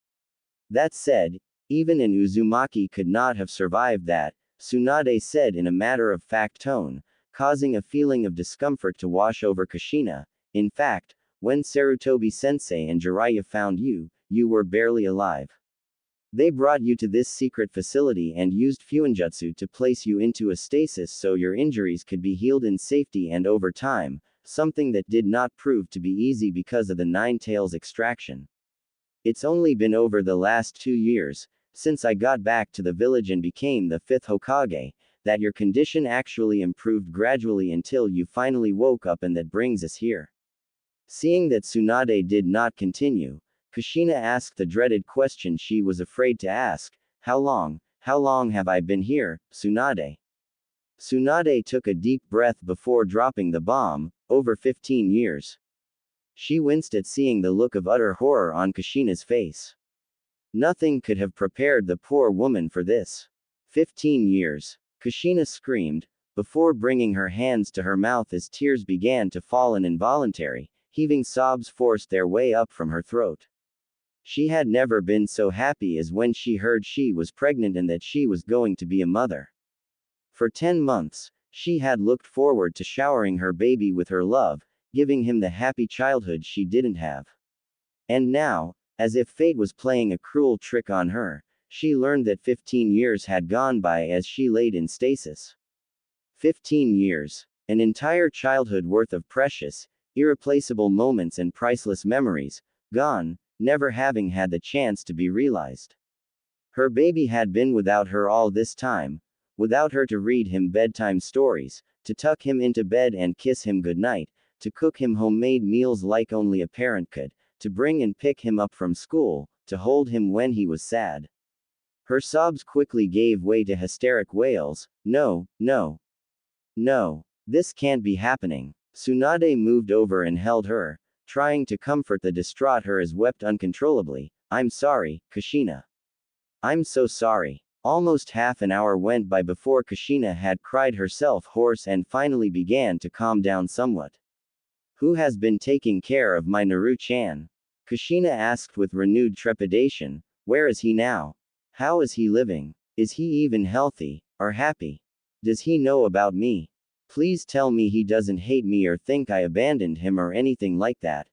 That said, even an Uzumaki could not have survived that, Tsunade said in a matter-of-fact tone, causing a feeling of discomfort to wash over Kushina. In fact, when Sarutobi-sensei and Jiraiya found you, you were barely alive. They brought you to this secret facility and used Fuinjutsu to place you into a stasis so your injuries could be healed in safety and over time, something that did not prove to be easy because of the 9 tails extraction. It's only been over the last 2 years, since I got back to the village and became the 5th Hokage, that your condition actually improved gradually until you finally woke up, and that brings us here. Seeing that Tsunade did not continue, Kushina asked the dreaded question she was afraid to ask, how long have I been here, Tsunade? Tsunade took a deep breath before dropping the bomb, over 15 years. She winced at seeing the look of utter horror on Kushina's face. Nothing could have prepared the poor woman for this. 15 years. Kushina screamed, before bringing her hands to her mouth as tears began to fall and involuntary, heaving sobs forced their way up from her throat. She had never been so happy as when she heard she was pregnant and that she was going to be a mother. For 10 months, she had looked forward to showering her baby with her love, giving him the happy childhood she didn't have. And now, as if fate was playing a cruel trick on her, she learned that 15 years had gone by as she laid in stasis. 15 years. An entire childhood worth of precious, irreplaceable moments and priceless memories, gone, never having had the chance to be realized. Her baby had been without her all this time, without her to read him bedtime stories, to tuck him into bed and kiss him goodnight, to cook him homemade meals like only a parent could, to bring and pick him up from school, to hold him when he was sad. Her sobs quickly gave way to hysteric wails. No, no. No. This can't be happening. Tsunade moved over and held her, trying to comfort the distraught her as wept uncontrollably. I'm sorry, Kushina. I'm so sorry. Almost half an hour went by before Kushina had cried herself hoarse and finally began to calm down somewhat. Who has been taking care of my Naru-chan? Kushina asked with renewed trepidation. Where is he now? How is he living? Is he even healthy, or happy? Does he know about me? Please tell me he doesn't hate me or think I abandoned him or anything like that.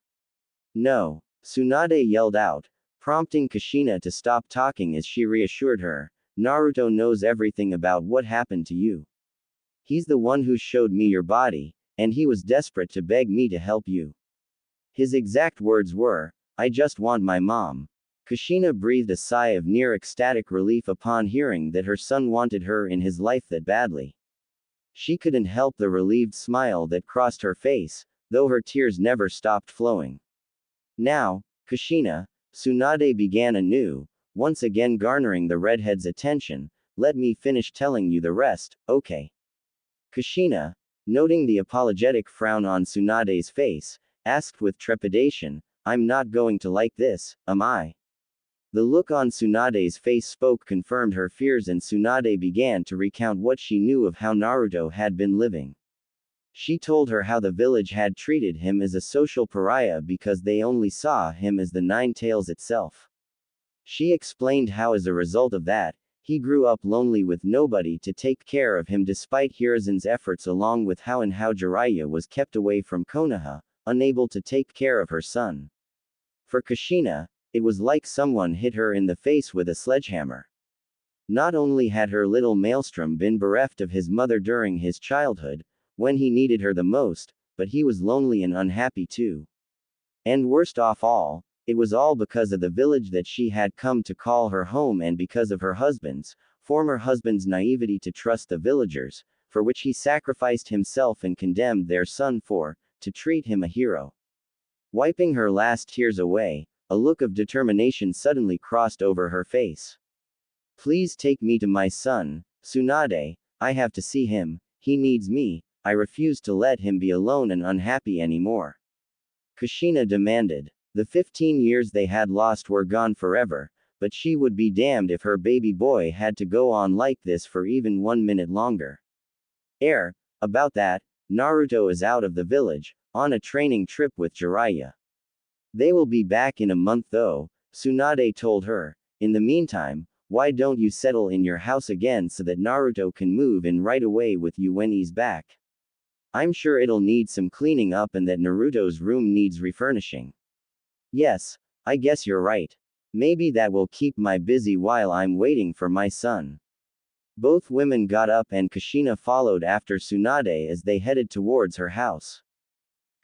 No. Tsunade yelled out, prompting Kushina to stop talking as she reassured her. Naruto knows everything about what happened to you. He's the one who showed me your body, and he was desperate to beg me to help you. His exact words were, I just want my mom. Kushina breathed a sigh of near ecstatic relief upon hearing that her son wanted her in his life that badly. She couldn't help the relieved smile that crossed her face, though her tears never stopped flowing. Now, Kushina, Tsunade began anew, once again garnering the redhead's attention. Let me finish telling you the rest, okay? Kushina, noting the apologetic frown on Tsunade's face, asked with trepidation, I'm not going to like this, am I? The look on Tsunade's face confirmed her fears, and Tsunade began to recount what she knew of how Naruto had been living. She told her how the village had treated him as a social pariah because they only saw him as the 9 tails itself. She explained how as a result of that, he grew up lonely with nobody to take care of him despite Hiruzen's efforts, along with how Jiraiya was kept away from Konoha, unable to take care of her son. For Kushina, it was like someone hit her in the face with a sledgehammer. Not only had her little maelstrom been bereft of his mother during his childhood, when he needed her the most, but he was lonely and unhappy too. And worst of all, it was all because of the village that she had come to call her home and because of her former husband's naivety to trust the villagers, for which he sacrificed himself and condemned their son to treat him a hero. Wiping her last tears away, a look of determination suddenly crossed over her face. Please take me to my son, Tsunade, I have to see him, he needs me, I refuse to let him be alone and unhappy anymore. Kushina demanded. The 15 years they had lost were gone forever, but she would be damned if her baby boy had to go on like this for even 1 minute longer. About that, Naruto is out of the village, on a training trip with Jiraiya. They will be back in a month though, Tsunade told her. In the meantime, why don't you settle in your house again so that Naruto can move in right away with you when he's back? I'm sure it'll need some cleaning up and that Naruto's room needs refurnishing. Yes, I guess you're right. Maybe that will keep me busy while I'm waiting for my son. Both women got up and Kushina followed after Tsunade as they headed towards her house.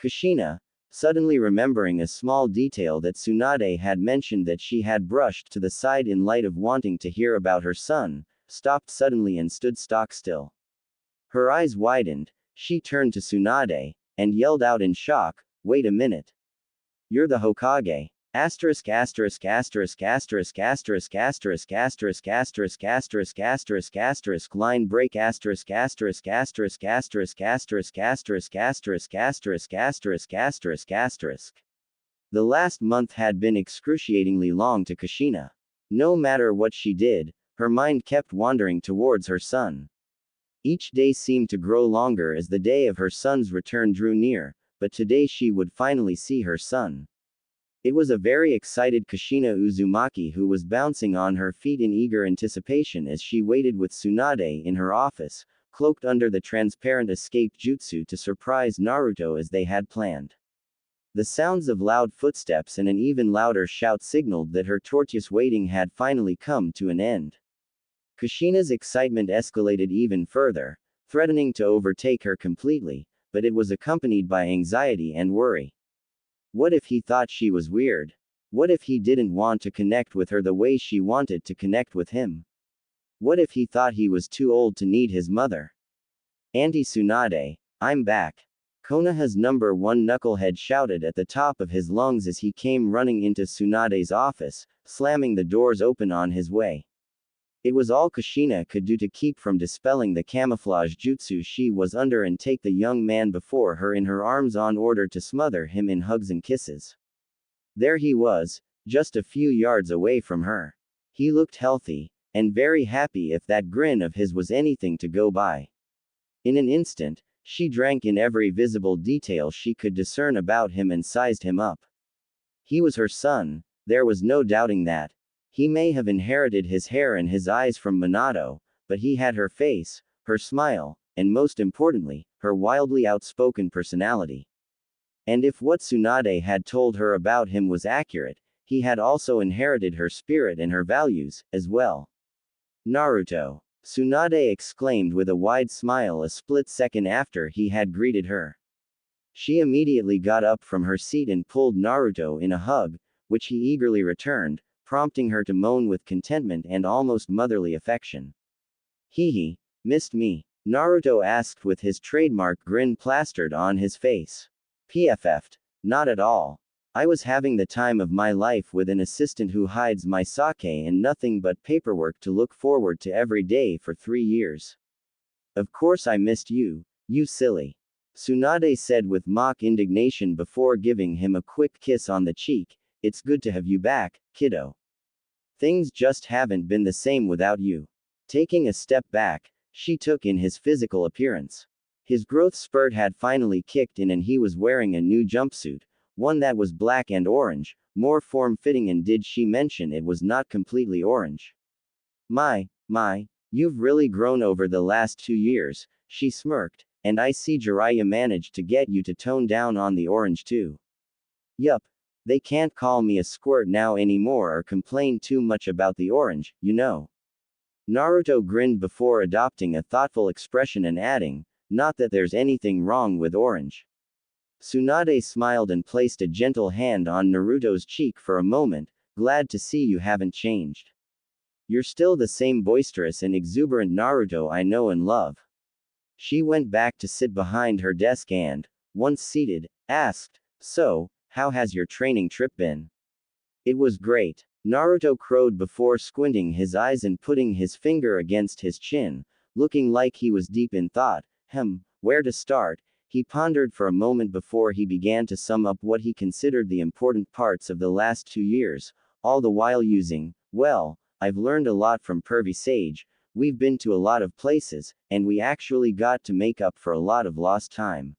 Kushina, suddenly remembering a small detail that Tsunade had mentioned that she had brushed to the side in light of wanting to hear about her son, stopped suddenly and stood stock still. Her eyes widened, she turned to Tsunade, and yelled out in shock, "Wait a minute. You're the Hokage. Asterisk asterisk asterisk asterisk asterisk asterisk asterisk asterisk asterisk asterisk asterisk line break asterisk asterisk asterisk asterisk asterisk asterisk asterisk asterisk asterisk asterisk asterisk." The last month had been excruciatingly long to Kushina. No matter what she did, her mind kept wandering towards her son. Each day seemed to grow longer as the day of her son's return drew near, but today she would finally see her son. It was a very excited Kushina Uzumaki who was bouncing on her feet in eager anticipation as she waited with Tsunade in her office, cloaked under the transparent escape jutsu to surprise Naruto as they had planned. The sounds of loud footsteps and an even louder shout signaled that her tortuous waiting had finally come to an end. Kushina's excitement escalated even further, threatening to overtake her completely, but it was accompanied by anxiety and worry. What if he thought she was weird? What if he didn't want to connect with her the way she wanted to connect with him? What if he thought he was too old to need his mother? Auntie Tsunade, I'm back. Konoha's number one knucklehead shouted at the top of his lungs as he came running into Tsunade's office, slamming the doors open on his way. It was all Kushina could do to keep from dispelling the camouflage jutsu she was under and take the young man before her in her arms in order to smother him in hugs and kisses. There he was, just a few yards away from her. He looked healthy, and very happy if that grin of his was anything to go by. In an instant, she drank in every visible detail she could discern about him and sized him up. He was her son, there was no doubting that. He may have inherited his hair and his eyes from Minato, but he had her face, her smile, and most importantly, her wildly outspoken personality. And if what Tsunade had told her about him was accurate, he had also inherited her spirit and her values, as well. Naruto! Tsunade exclaimed with a wide smile a split second after he had greeted her. She immediately got up from her seat and pulled Naruto in a hug, which he eagerly returned, prompting her to moan with contentment and almost motherly affection. Hee, missed me? Naruto asked with his trademark grin plastered on his face. PFF'd. Not at all. I was having the time of my life with an assistant who hides my sake and nothing but paperwork to look forward to every day for 3 years. Of course I missed you, you silly. Tsunade said with mock indignation before giving him a quick kiss on the cheek. It's good to have you back, kiddo. Things just haven't been the same without you. Taking a step back, she took in his physical appearance. His growth spurt had finally kicked in and he was wearing a new jumpsuit, one that was black and orange, more form-fitting, and did she mention it was not completely orange. My, you've really grown over the last 2 years, she smirked, and I see Jiraiya managed to get you to tone down on the orange too. Yup. They can't call me a squirt now anymore or complain too much about the orange, you know. Naruto grinned before adopting a thoughtful expression and adding, not that there's anything wrong with orange. Tsunade smiled and placed a gentle hand on Naruto's cheek for a moment, glad to see you haven't changed. You're still the same boisterous and exuberant Naruto I know and love. She went back to sit behind her desk and, once seated, asked, so, how has your training trip been? It was great. Naruto crowed before squinting his eyes and putting his finger against his chin, looking like he was deep in thought. Where to start? He pondered for a moment before he began to sum up what he considered the important parts of the last 2 years, all the while using, well, I've learned a lot from Pervy Sage, we've been to a lot of places, and we actually got to make up for a lot of lost time.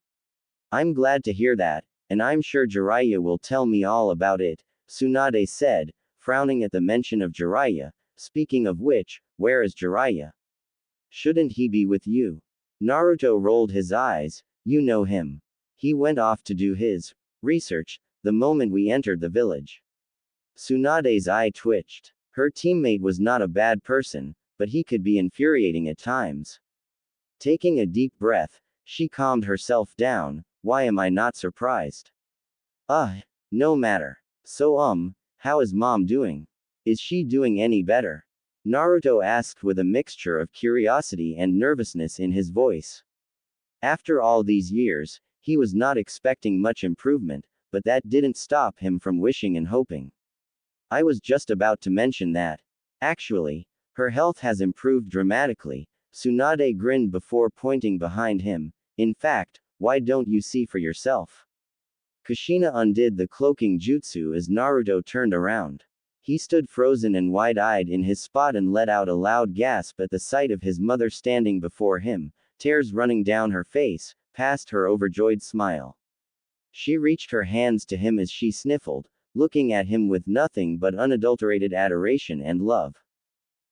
I'm glad to hear that, and I'm sure Jiraiya will tell me all about it, Tsunade said, frowning at the mention of Jiraiya. Speaking of which, where is Jiraiya? Shouldn't he be with you? Naruto rolled his eyes, you know him. He went off to do his research the moment we entered the village. Tsunade's eye twitched. Her teammate was not a bad person, but he could be infuriating at times. Taking a deep breath, she calmed herself down. Why am I not surprised? No matter. So how is mom doing? Is she doing any better? Naruto asked with a mixture of curiosity and nervousness in his voice. After all these years, he was not expecting much improvement, but that didn't stop him from wishing and hoping. I was just about to mention that. Actually, her health has improved dramatically. Tsunade grinned before pointing behind him. In fact, why don't you see for yourself? Kushina undid the cloaking jutsu as Naruto turned around. He stood frozen and wide-eyed in his spot and let out a loud gasp at the sight of his mother standing before him, tears running down her face, past her overjoyed smile. She reached her hands to him as she sniffled, looking at him with nothing but unadulterated adoration and love.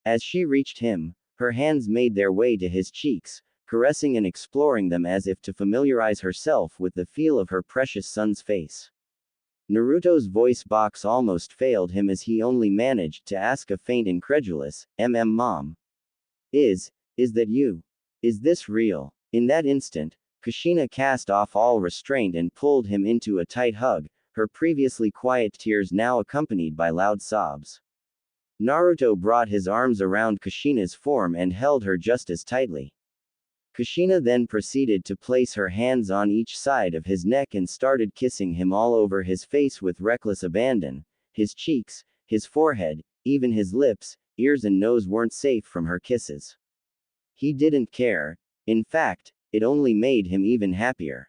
As she reached him, her hands made their way to his cheeks, caressing and exploring them as if to familiarize herself with the feel of her precious son's face. Naruto's voice box almost failed him as he only managed to ask a faint incredulous, Mom. Is that you? Is this real? In that instant, Kushina cast off all restraint and pulled him into a tight hug, her previously quiet tears now accompanied by loud sobs. Naruto brought his arms around Kushina's form and held her just as tightly. Kushina then proceeded to place her hands on each side of his neck and started kissing him all over his face with reckless abandon. His cheeks, his forehead, even his lips, ears and nose weren't safe from her kisses. He didn't care. In fact, it only made him even happier.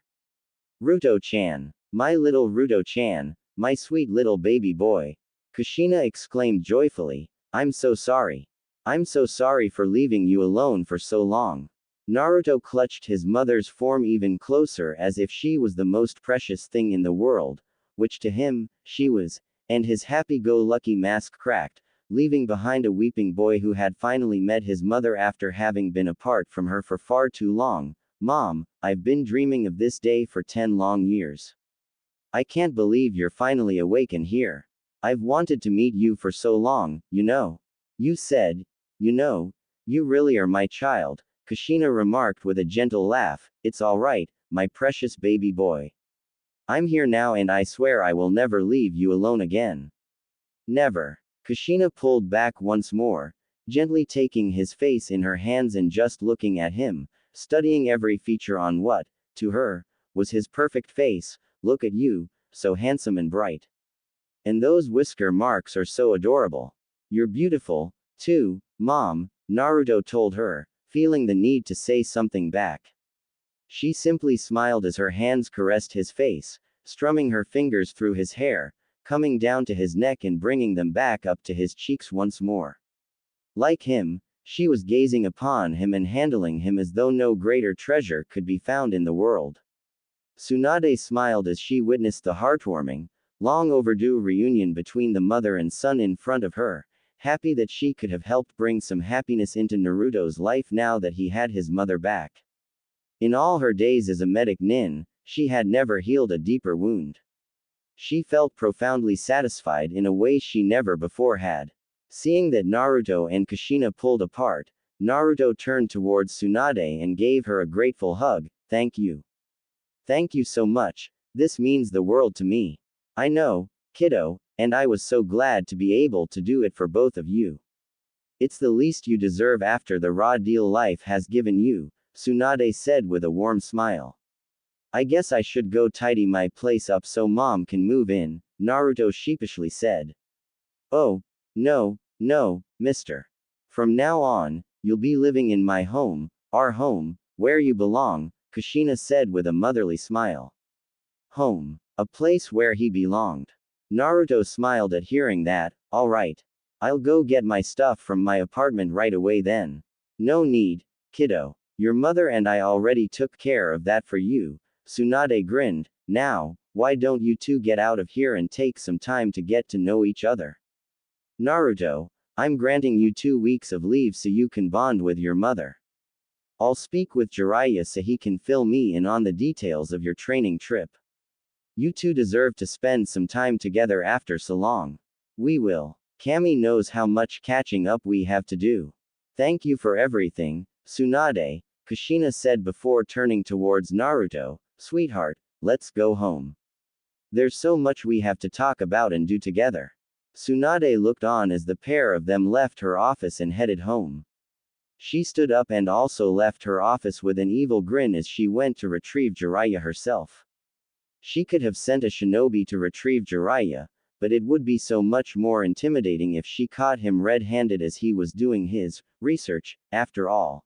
Ruto-chan. My little Ruto-chan, my sweet little baby boy. Kushina exclaimed joyfully, I'm so sorry. I'm so sorry for leaving you alone for so long. Naruto clutched his mother's form even closer as if she was the most precious thing in the world, which to him, she was, and his happy-go-lucky mask cracked, leaving behind a weeping boy who had finally met his mother after having been apart from her for far too long. Mom, I've been dreaming of this day for 10 long years. I can't believe you're finally awake and here. I've wanted to meet you for so long, you know. You said, you really are my child. Kushina remarked with a gentle laugh, it's alright, my precious baby boy. I'm here now and I swear I will never leave you alone again. Never. Kushina pulled back once more, gently taking his face in her hands and just looking at him, studying every feature on what, to her, was his perfect face. Look at you, so handsome and bright. And those whisker marks are so adorable. You're beautiful, too, Mom, Naruto told her, feeling the need to say something back. She simply smiled as her hands caressed his face, strumming her fingers through his hair, coming down to his neck and bringing them back up to his cheeks once more. Like him, she was gazing upon him and handling him as though no greater treasure could be found in the world. Tsunade smiled as she witnessed the heartwarming, long overdue reunion between the mother and son in front of her, happy that she could have helped bring some happiness into Naruto's life now that he had his mother back. In all her days as a medic nin, she had never healed a deeper wound. She felt profoundly satisfied in a way she never before had. Seeing that Naruto and Kushina pulled apart, Naruto turned towards Tsunade and gave her a grateful hug. Thank you. Thank you so much. This means the world to me. I know, kiddo, and I was so glad to be able to do it for both of you. It's the least you deserve after the raw deal life has given you, Tsunade said with a warm smile. I guess I should go tidy my place up so mom can move in, Naruto sheepishly said. Oh, no, mister. From now on, you'll be living in my home, our home, where you belong, Kushina said with a motherly smile. Home. A place where he belonged. Naruto smiled at hearing that. All right. I'll go get my stuff from my apartment right away then. No need, kiddo. Your mother and I already took care of that for you. Tsunade grinned. Now, why don't you two get out of here and take some time to get to know each other? Naruto, I'm granting you 2 weeks of leave so you can bond with your mother. I'll speak with Jiraiya so he can fill me in on the details of your training trip. You two deserve to spend some time together after so long. We will. Kami knows how much catching up we have to do. Thank you for everything, Tsunade, Kushina said before turning towards Naruto. Sweetheart, let's go home. There's so much we have to talk about and do together. Tsunade looked on as the pair of them left her office and headed home. She stood up and also left her office with an evil grin as she went to retrieve Jiraiya herself. She could have sent a shinobi to retrieve Jiraiya, but it would be so much more intimidating if she caught him red-handed as he was doing his research. After all,